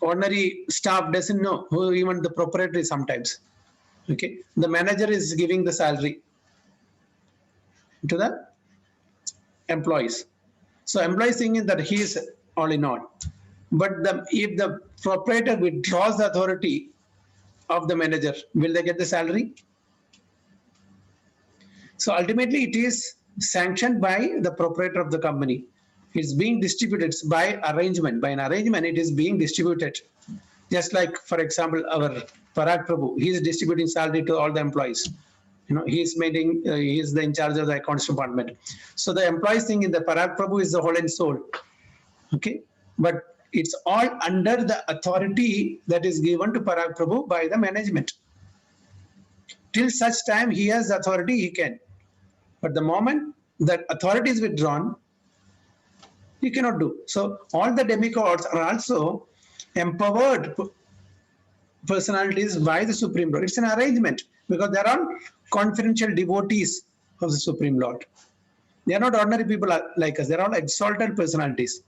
ordinary staff doesn't know who even the proprietor is sometimes. Okay, the manager is giving the salary to the employees. So employees thinking that he is all in all. But if the proprietor withdraws the authority of the manager, will they get the salary? So ultimately it is sanctioned by the proprietor of the company. It's being distributed by arrangement. By an arrangement, it is being distributed. Just like, for example, our Parag Prabhu, he is distributing salary to all the employees. He is he is the in charge of the accounts department. So the employees think in the Parag Prabhu is the whole and soul. Okay, but it's all under the authority that is given to Parag Prabhu by the management. Till such time he has the authority, he can. But the moment that authority is withdrawn, he cannot do. So all the demigods are also empowered personalities by the Supreme Lord. It's an arrangement because they are all confidential devotees of the Supreme Lord. They are not ordinary people like us. They are all exalted personalities.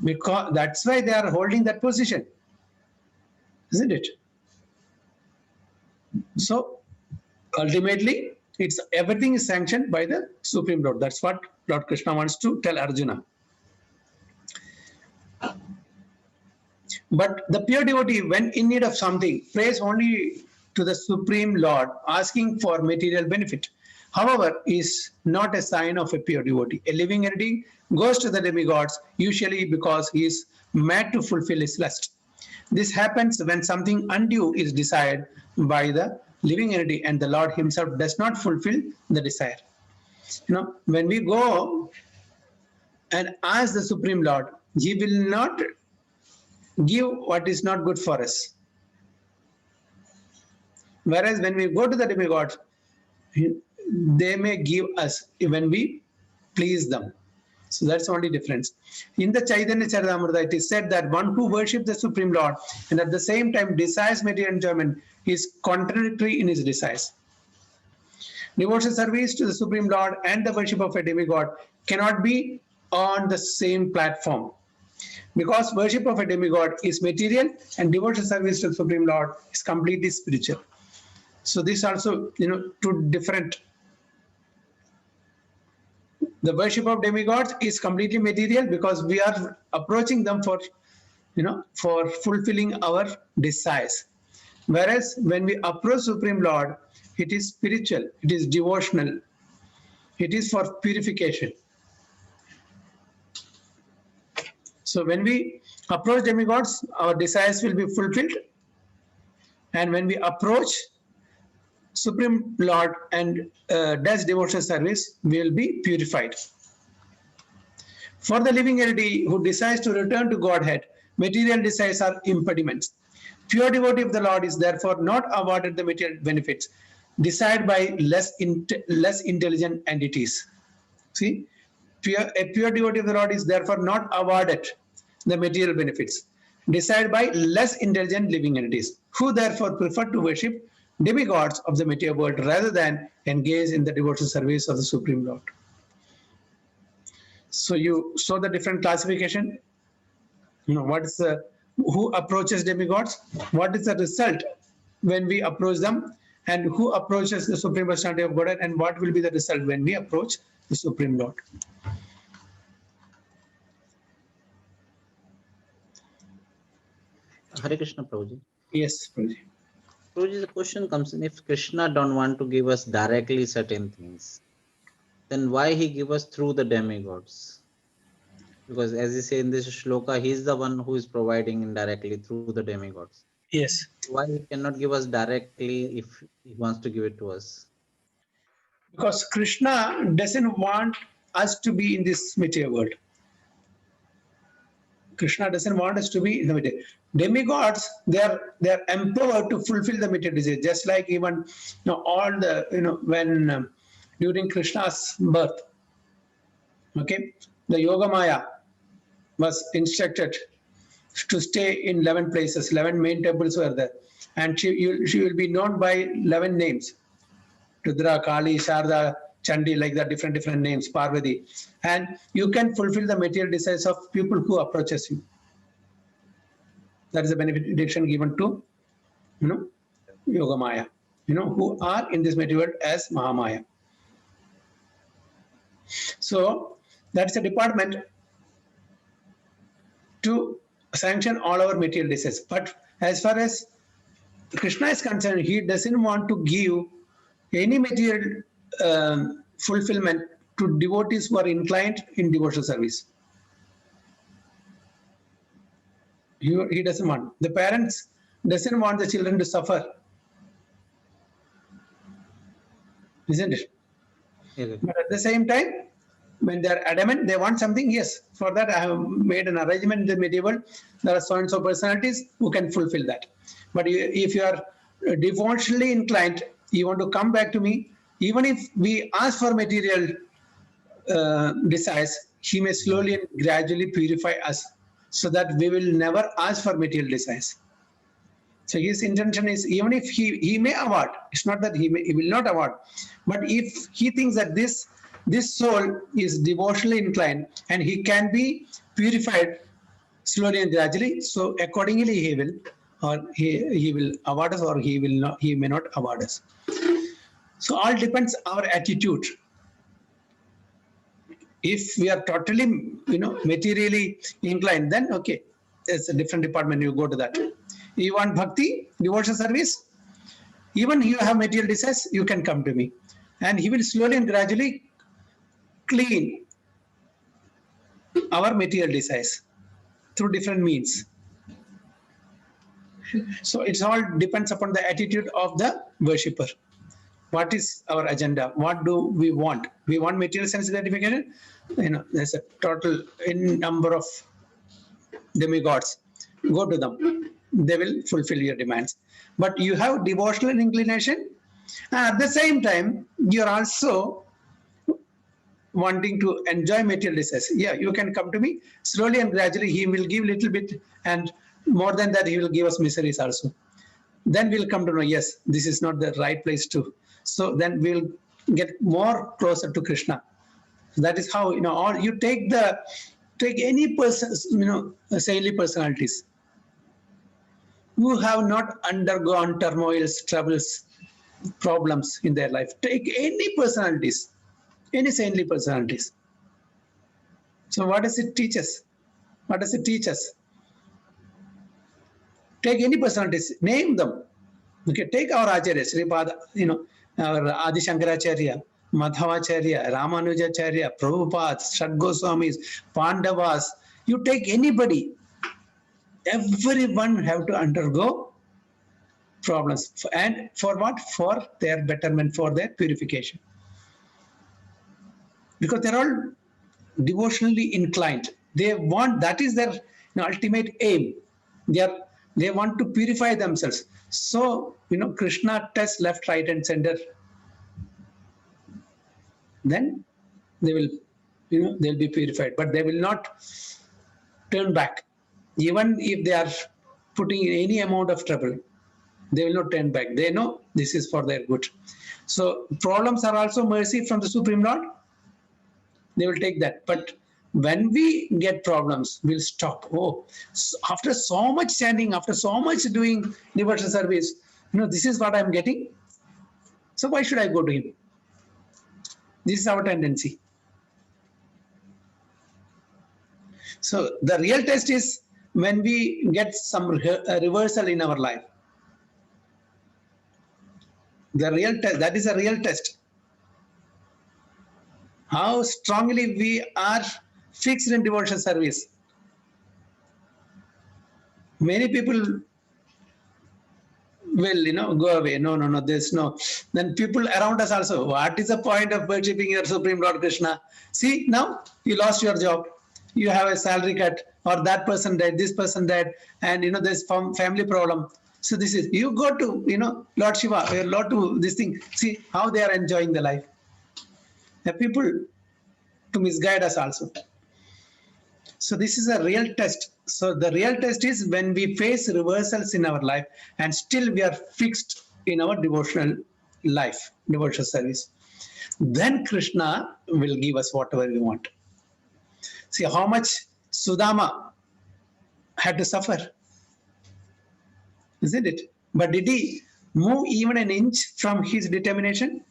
Because that's why they are holding that position, isn't it? So ultimately, everything is sanctioned by the Supreme Lord. That's what Lord Krishna wants to tell Arjuna. But the pure devotee, when in need of something, prays only to the Supreme Lord, asking for material benefit. However, is not a sign of a pure devotee. A living entity goes to the demigods usually because he is mad to fulfill his lust. This happens when something undue is desired by the living entity and the Lord himself does not fulfill the desire. When we go and ask the Supreme Lord, he will not give what is not good for us. Whereas when we go to the demigods, they may give us when we please them. So that's the only difference. In the Chaitanya Charitamrita, it is said that one who worships the Supreme Lord and at the same time desires material enjoyment is contradictory in his desires. Devotional service to the Supreme Lord and the worship of a demigod cannot be on the same platform, because worship of a demigod is material and devotional service to the Supreme Lord is completely spiritual. So this also, two different. The worship of demigods is completely material because we are approaching them for, for fulfilling our desires. Whereas when we approach Supreme Lord, it is spiritual, it is devotional, it is for purification. So when we approach demigods, our desires will be fulfilled. And when we approach Supreme Lord and does devotional service, we will be purified. For the living entity who desires to return to Godhead, material desires are impediments. Pure devotee of the Lord is therefore not awarded the material benefits desired by less intelligent entities. See, a pure devotee of the Lord is therefore not awarded the material benefits desired by less intelligent living entities, who therefore prefer to worship demigods of the material world rather than engage in the devotional service of the Supreme Lord. So you saw the different classification. What is the who approaches demigods? What is the result when we approach them? And who approaches the Supreme Personality of Godhead? And what will be the result when we approach the Supreme Lord? Hare Krishna, Prabhuji. Yes, Prabhuji. Prabhuji, the question comes in, if Krishna don't want to give us directly certain things, then why he give us through the demigods? Because as you say in this shloka, he is the one who is providing indirectly through the demigods. Yes. Why he cannot give us directly if he wants to give it to us? Because Krishna doesn't want us to be in this material world. Krishna doesn't want us to be in the material. Demigods, they are empowered to fulfill the material desire. Just like even all the when during Krishna's birth, okay, the Yogamaya was instructed to stay in 11 places. 11 main temples were there, and she will be known by 11 names: Rudra, Kali, Sharda, Chandi, like that, different names, Parvati. And you can fulfill the material desires of people who approaches you. That is the benediction given to, Yogamaya, who are in this material world as Mahamaya. So that's a department to sanction all our material desires. But as far as Krishna is concerned, he doesn't want to give any material fulfillment to devotees who are inclined in devotional service. He doesn't want. The parents doesn't want the children to suffer, isn't it? Okay. But at the same time, when they're adamant, they want something, yes, for that I have made an arrangement in the medieval. There are so and so personalities who can fulfill that. But if you are devotionally inclined, you want to come back to me, even if we ask for material desires, he may slowly and gradually purify us so that we will never ask for material desires. So his intention is, even if he may award, it's not that he will not award, but if he thinks that this soul is devotionally inclined and he can be purified slowly and gradually, so accordingly he will, or he will award us, or he may not award us. So all depends our attitude. If we are totally, materially inclined, then okay, it's a different department. You go to that. You want bhakti, devotional service, even you have material desires, you can come to me, and he will slowly and gradually clean our material desires through different means. So it's all depends upon the attitude of the worshipper. What is our agenda? What do we want? We want material sense gratification. There's a total number of demigods. Go to them. They will fulfill your demands. But you have devotional inclination. And at the same time, you're also wanting to enjoy material desires. Yeah, you can come to me. Slowly and gradually, he will give little bit, and more than that, he will give us miseries also. Then we'll come to know, yes, this is not the right place to. So then we'll get more closer to Krishna. That is how, or you take any person, saintly personalities who have not undergone turmoils, troubles, problems in their life. Take any personalities, any saintly personalities. So what does it teach us? What does it teach us? Take any personalities, name them. Okay, take our Acharya, Sripada, our Adi Shankaracharya, Madhavacharya, Ramanujacharya, Prabhupada, Shad Goswamis, Pandavas. You take anybody, everyone have to undergo problems. And for what? For their betterment, for their purification. Because they're all devotionally inclined. They want, that is their ultimate aim. They want to purify themselves. So, Krishna tests left, right, and center. Then they will, they'll be purified, but they will not turn back. Even if they are putting in any amount of trouble, they will not turn back. They know this is for their good. So problems are also mercy from the Supreme Lord. They will take that. But when we get problems, we'll stop. Oh, after so much standing, after so much doing devotional service, this is what I'm getting. So why should I go to him? This is our tendency. So the real test is when we get some reversal in our life. The real test, that is a real test. How strongly we are fixed in devotional service. Many people will, go away. No, there's no. Then people around us also, what is the point of worshipping your Supreme Lord Krishna? See, now you lost your job. You have a salary cut, or that person died, this person died, and there's family problem. So this is, you go to, Lord Shiva, Lord to this thing. See how they are enjoying the life. The people to misguide us also. So this is a real test. So the real test is when we face reversals in our life and still we are fixed in our devotional life, devotional service. Then Krishna will give us whatever we want. See how much Sudama had to suffer, isn't it? But did he move even an inch from his determination?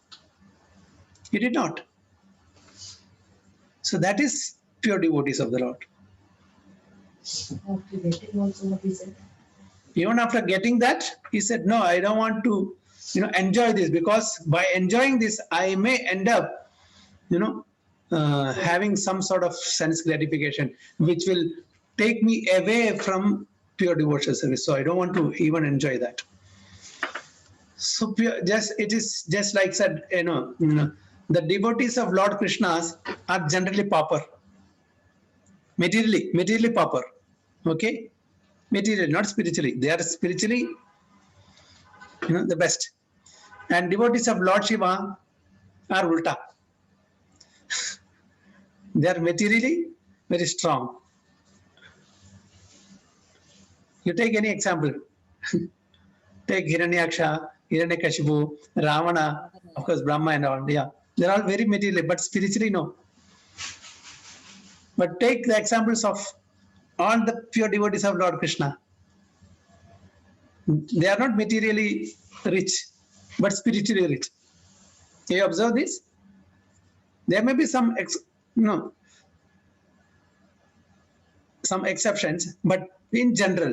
He did not. So that is pure devotees of the Lord. After getting also what he said. Even after getting that, he said, no, I don't want to, enjoy this, because by enjoying this, I may end up, having some sort of sense gratification, which will take me away from pure devotional service. So I don't want to even enjoy that. So it is just like said, the devotees of Lord Krishna's are generally pauper. Materially pauper. Okay? Materially, not spiritually. They are spiritually, the best. And devotees of Lord Shiva are ulta. They are materially very strong. You take any example. Take Hiranyaksha, Hiranyakashipu, Ravana, of course Brahma and all. Yeah, they're all very materially, but spiritually no. But take the examples of all the pure devotees of Lord Krishna. They are not materially rich, but spiritually rich. You observe this? There may be some some exceptions, but in general.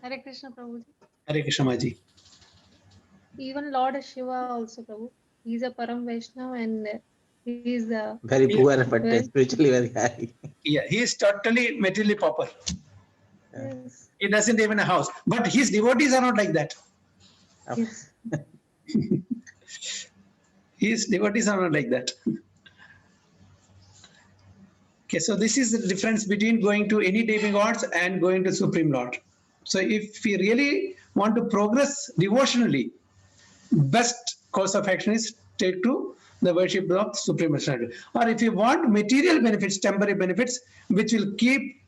Hare Krishna, Prabhuji. Hare Krishna Maji. Even Lord Shiva also, Prabhu. He's a Param Vaishnava and he's a Very poor, but Well- spiritually very high. Yeah, he is totally materially pauper. yes, He doesn't have a house. But his devotees are not like that. yes. His devotees are not like that. Okay, so this is the difference between going to any demigods and going to Supreme Lord. So if we really want to progress devotionally, best course of action is take to the worship of Supreme Personality. Or if you want material benefits, temporary benefits, which will keep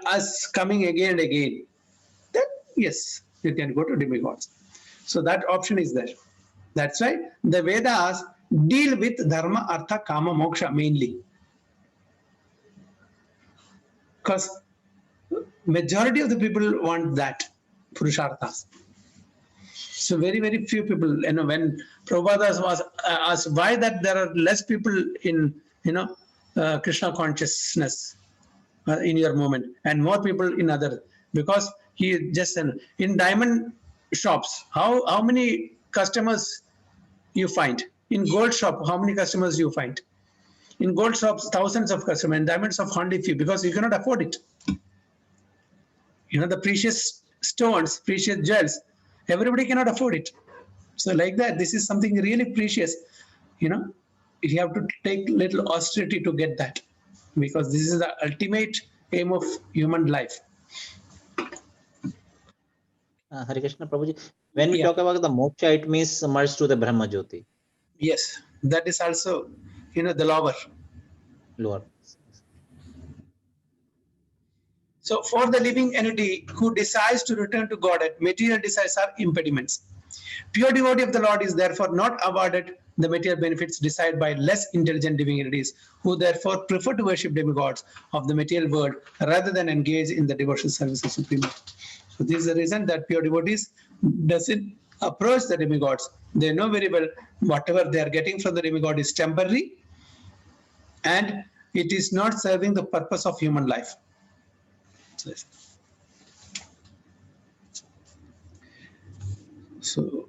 us coming again and again, then yes, you can go to demigods. So that option is there. That's why the Vedas deal with dharma, artha, kama, moksha mainly. Because majority of the people want that, purusharthas. So very, very few people, when Prabhupada was asked why that there are less people in, Krishna consciousness in your movement and more people in other, because he just said, in diamond shops, how many customers you find? In gold shop, how many customers you find? In gold shops, thousands of customers. In diamond shop, only few, because you cannot afford it. The precious stones, precious jewels, everybody cannot afford it. So like that, this is something really precious. You have to take little austerity to get that, because this is the ultimate aim of human life. Hare Krishna Prabhuji. When we Yeah. talk about the moksha, it means merge to the Brahma Jyoti. Yes, that is also, the lower. Lower. So for the living entity who decides to return to Godhead, material desires are impediments. Pure devotee of the Lord is therefore not awarded the material benefits desired by less intelligent living entities, who therefore prefer to worship demigods of the material world rather than engage in the devotional service of Supreme Lord. So this is the reason that pure devotees doesn't approach the demigods. They know very well whatever they are getting from the demigod is temporary, and it is not serving the purpose of human life. So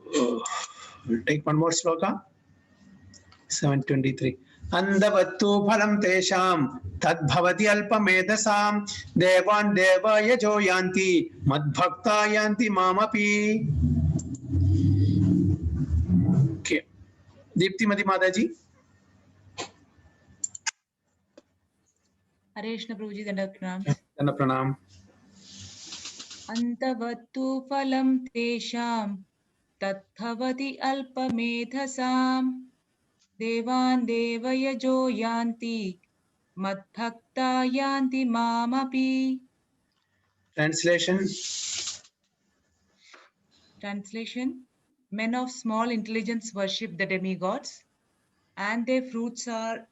we'll take one more sloka. 723. Andavattu phalam tesham tadbhavati alpamedasam devan devaya jo yanti madbhakta yanti mamapi. Okay. Deeptimati Mataji. Hare Krishna Prabhuji, Dandavat Pranam. Dana Pranam. Antavattu phalam tesham tatbhavati alpamedhasam devan devayajo yanti madbhakta yanti mamapi. Translation. Translation: Men of small intelligence worship the demigods, and their fruits are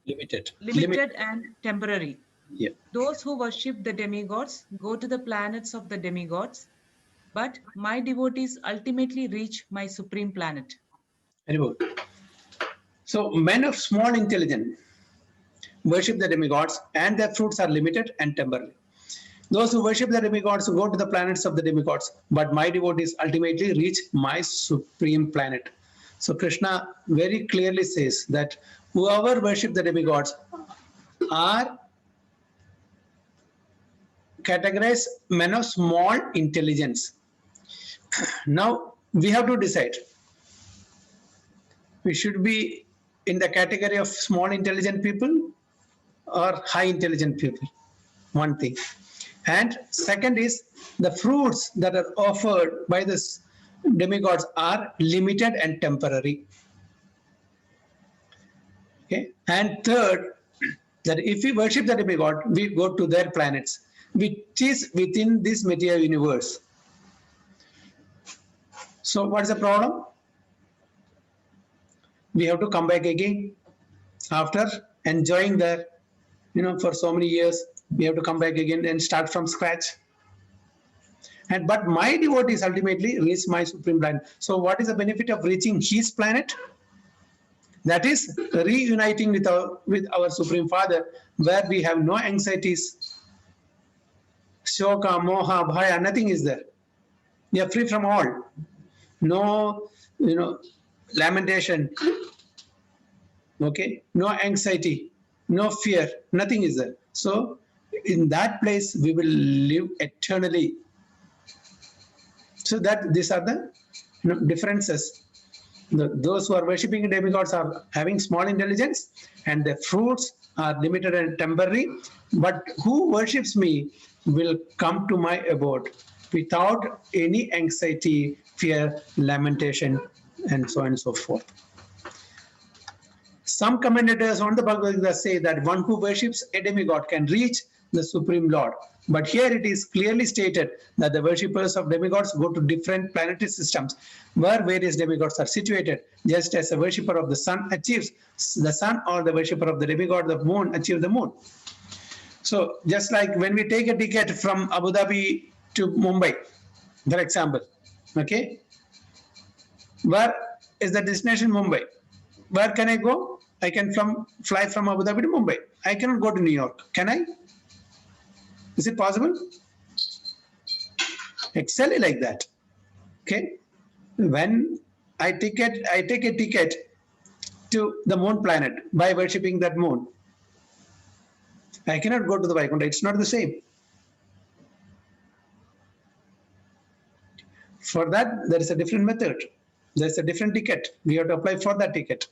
Limited. limited and temporary. Yeah. Those who worship the demigods go to the planets of the demigods, but my devotees ultimately reach my supreme planet. Very good. So men of small intelligence worship the demigods, and their fruits are limited and temporary. Those who worship the demigods go to the planets of the demigods, but my devotees ultimately reach my supreme planet. So Krishna very clearly says that whoever worship the demigods are categorized men of small intelligence. Now we have to decide. We should be in the category of small intelligent people or high intelligent people. One thing. And second is the fruits that are offered by this demigods are limited and temporary. Okay. And third, that if we worship the demigod, we go to their planets, which is within this material universe. So what is the problem? We have to come back again after enjoying there, for so many years. We have to come back again and start from scratch. But my devotees ultimately reach my supreme planet. So what is the benefit of reaching his planet? That is reuniting with our Supreme Father, where we have no anxieties, shoka, moha, bhaya, nothing is there. We are free from all. No, lamentation, okay, no anxiety, no fear, nothing is there. So in that place we will live eternally. So that these are the differences. Those who are worshipping demigods are having small intelligence, and the fruits are limited and temporary. But who worships me will come to my abode without any anxiety, fear, lamentation, and so on and so forth. Some commentators on the Bhagavad Gita say that one who worships a demigod can reach the Supreme Lord. But here it is clearly stated that the worshippers of demigods go to different planetary systems where various demigods are situated, just as a worshipper of the sun achieves the sun, or the worshipper of the demigod of the moon achieves the moon. So just like when we take a ticket from Abu Dhabi to Mumbai, for example, okay, where is the destination? Mumbai. Where can I go? I can fly from Abu Dhabi to Mumbai. I cannot go to New York. Can I? Is it possible? Exactly like that. Okay. When I take a ticket to the moon planet by worshipping that moon, I cannot go to the Vaikuntha. It's not the same. For that, there is a different method. There's a different ticket. We have to apply for that ticket.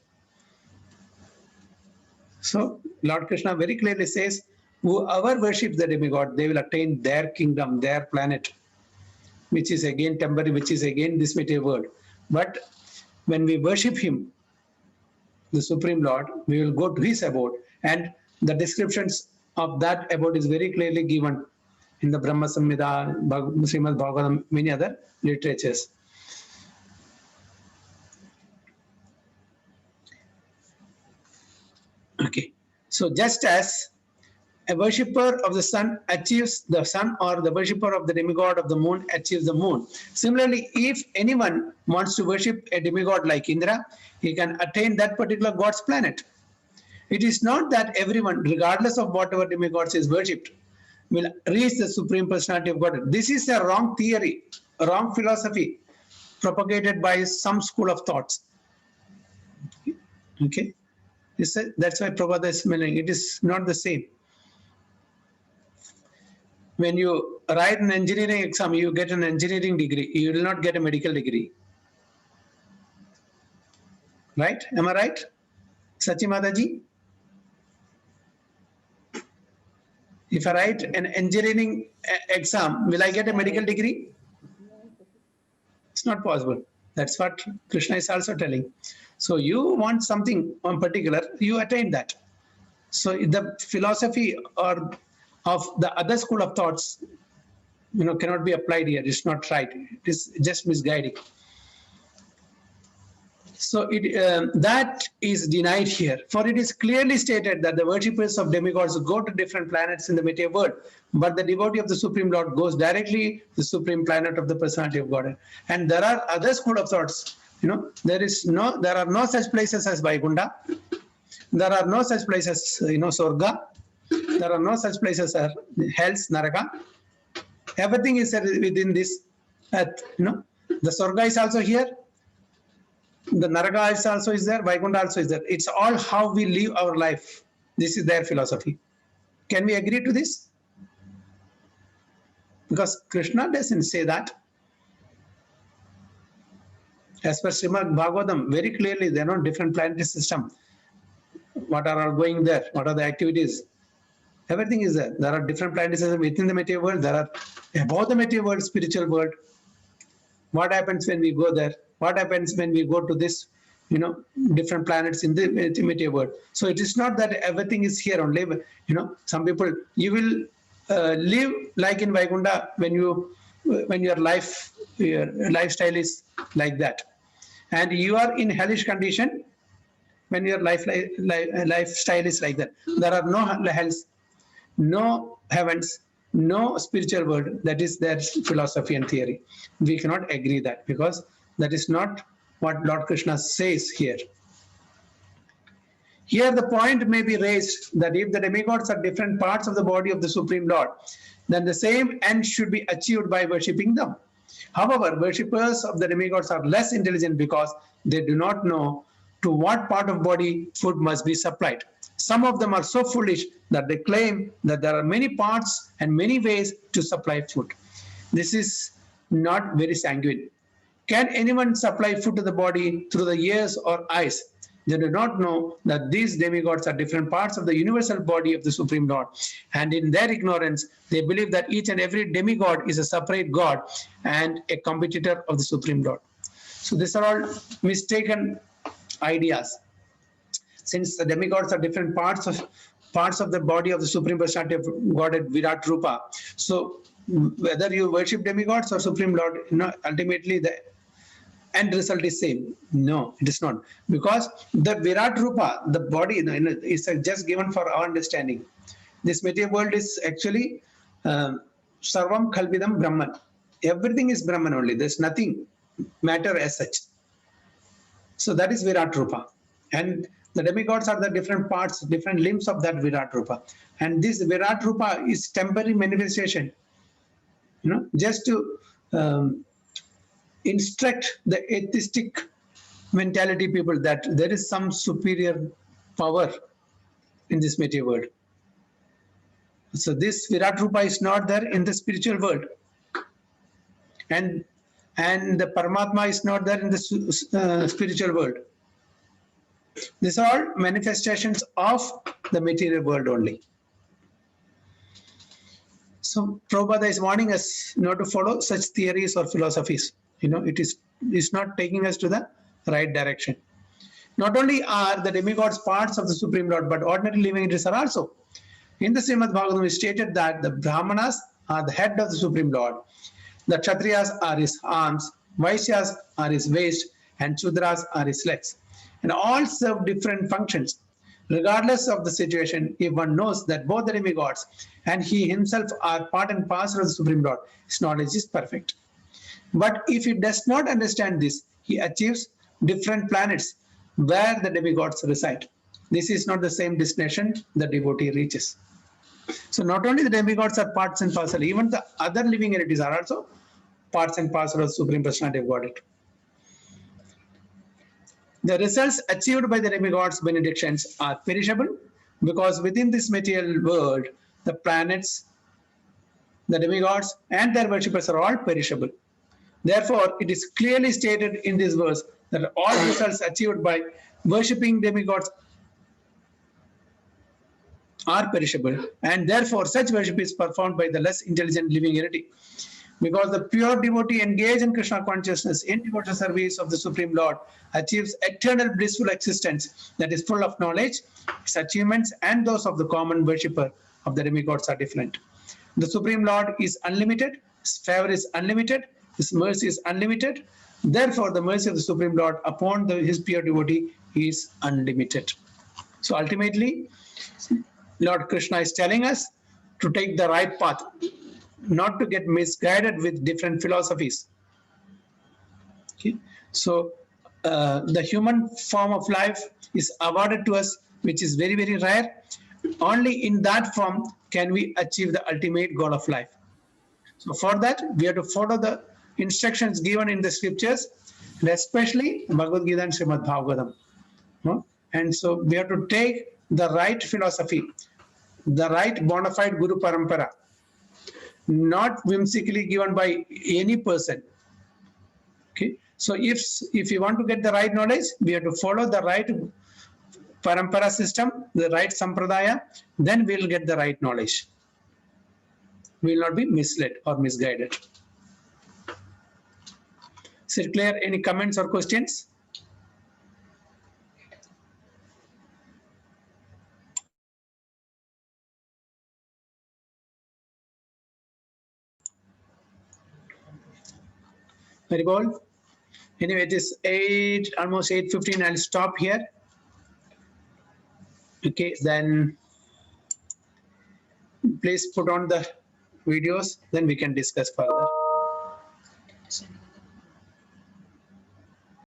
So Lord Krishna very clearly says, whoever worships the demigod, they will attain their kingdom, their planet, which is again temporary, which is again this material world. But when we worship him, the Supreme Lord, we will go to his abode, and the descriptions of that abode is very clearly given in the Brahma Samhita, Srimad Bhagavatam, many other literatures. Okay, so just as a worshipper of the sun achieves the sun, or the worshipper of the demigod of the moon achieves the moon. Similarly, if anyone wants to worship a demigod like Indra, he can attain that particular god's planet. It is not that everyone, regardless of whatever demigods is worshipped, will reach the Supreme Personality of Godhead. This is a wrong theory, a wrong philosophy propagated by some school of thoughts. Okay, that's why Prabhupada is meaning it is not the same. When you write an engineering exam, you get an engineering degree. You will not get a medical degree. Right? Am I right? Sachi Mataji? If I write an engineering exam, will I get a medical degree? It's not possible. That's what Krishna is also telling. So you want something on particular, you attain that. So the philosophy or of the other school of thoughts, cannot be applied here. It's not right. It is just misguiding. So that is denied here. For it is clearly stated that the worshippers of demigods go to different planets in the material world, but the devotee of the Supreme Lord goes directly to the Supreme Planet of the Personality of Godhead. And there are other school of thoughts. There are no such places as Vaikuntha. There are no such places, Sorga. There are no such places as hells, Naraka. Everything is within this earth. The Sorga is also here. The Naraka also is there. Vaikuntha also is there. It's all how we live our life. This is their philosophy. Can we agree to this? Because Krishna doesn't say that. As per Srimad Bhagavatam, very clearly there are no different planetary system. What are all going there? What are the activities? Everything is there. There are different planetary systems within the material world. There are above the material world, spiritual world. What happens when we go there? What happens when we go to this, different planets in the material world? So it is not that everything is here only. Some people, you will live like in Vaikuntha when your lifestyle is like that. And you are in hellish condition when your lifestyle is like that. There are no hells, no heavens, no spiritual world. That is their philosophy and theory. We cannot agree that, because that is not what Lord Krishna says here. Here the point may be raised that if the demigods are different parts of the body of the Supreme Lord, then the same end should be achieved by worshipping them. However, worshippers of the demigods are less intelligent because they do not know to what part of body food must be supplied. Some of them are so foolish that they claim that there are many parts and many ways to supply food. This is not very sanguine. Can anyone supply food to the body through the ears or eyes? They do not know that these demigods are different parts of the universal body of the Supreme Lord. And in their ignorance, they believe that each and every demigod is a separate god and a competitor of the Supreme Lord. So these are all mistaken ideas. Since the demigods are different parts of the body of the Supreme Personality of Godhead Virat Rupa. So whether you worship demigods or Supreme Lord, ultimately the end result is same. No, it is not. Because the Virat Rupa, the body, is just given for our understanding. This material world is actually Sarvam Khalvidam Brahman. Everything is Brahman only. There's nothing matter as such. So that is Virat Rupa. And the demigods are the different parts, different limbs of that Virat Rupa. And this Virat Rupa is temporary manifestation, just to instruct the atheistic mentality people that there is some superior power in this material world. So this Virat Rupa is not there in the spiritual world. And the Paramatma is not there in the spiritual world. These are all manifestations of the material world only. So Prabhupada is warning us not to follow such theories or philosophies. It's not taking us to the right direction. Not only are the demigods parts of the Supreme Lord, but ordinary living entities are also. In the Srimad Bhagavatam, it stated that the Brahmanas are the head of the Supreme Lord. The Kshatriyas are his arms, Vaishyas are his waist, and Shudras are his legs. And all serve different functions. Regardless of the situation, if one knows that both the demigods and he himself are part and parcel of the Supreme Lord, his knowledge is perfect. But if he does not understand this, he achieves different planets where the demigods reside. This is not the same destination the devotee reaches. So not only the demigods are parts and parcel, even the other living entities are also parts and parcel of the Supreme Personality of Godhead. The results achieved by the demigods' benedictions are perishable because within this material world, the planets, the demigods, and their worshippers are all perishable. Therefore, it is clearly stated in this verse that all results achieved by worshipping demigods are perishable, and therefore such worship is performed by the less intelligent living entity. Because the pure devotee engaged in Krishna consciousness in devotional service of the Supreme Lord achieves eternal blissful existence that is full of knowledge. Its achievements and those of the common worshipper of the demigods are different. The Supreme Lord is unlimited, his favor is unlimited, his mercy is unlimited. Therefore, the mercy of the Supreme Lord upon his pure devotee is unlimited. So ultimately, Lord Krishna is telling us to take the right path, not to get misguided with different philosophies. Okay? So the human form of life is awarded to us, which is very, very rare. Only in that form can we achieve the ultimate goal of life. So for that, we have to follow the instructions given in the scriptures, and especially Bhagavad Gita and Srimad Bhagavatam. No? And so we have to take the right philosophy, the right bona fide Guru Parampara, not whimsically given by any person. Okay, so if you want to get the right knowledge, we have to follow the right parampara system, the right sampradaya, then we'll get the right knowledge. We will not be misled or misguided. Is it clear? Any comments or questions? Very well. Anyway, it is almost 8:15. I'll stop here. Okay, then please put on the videos, then we can discuss further.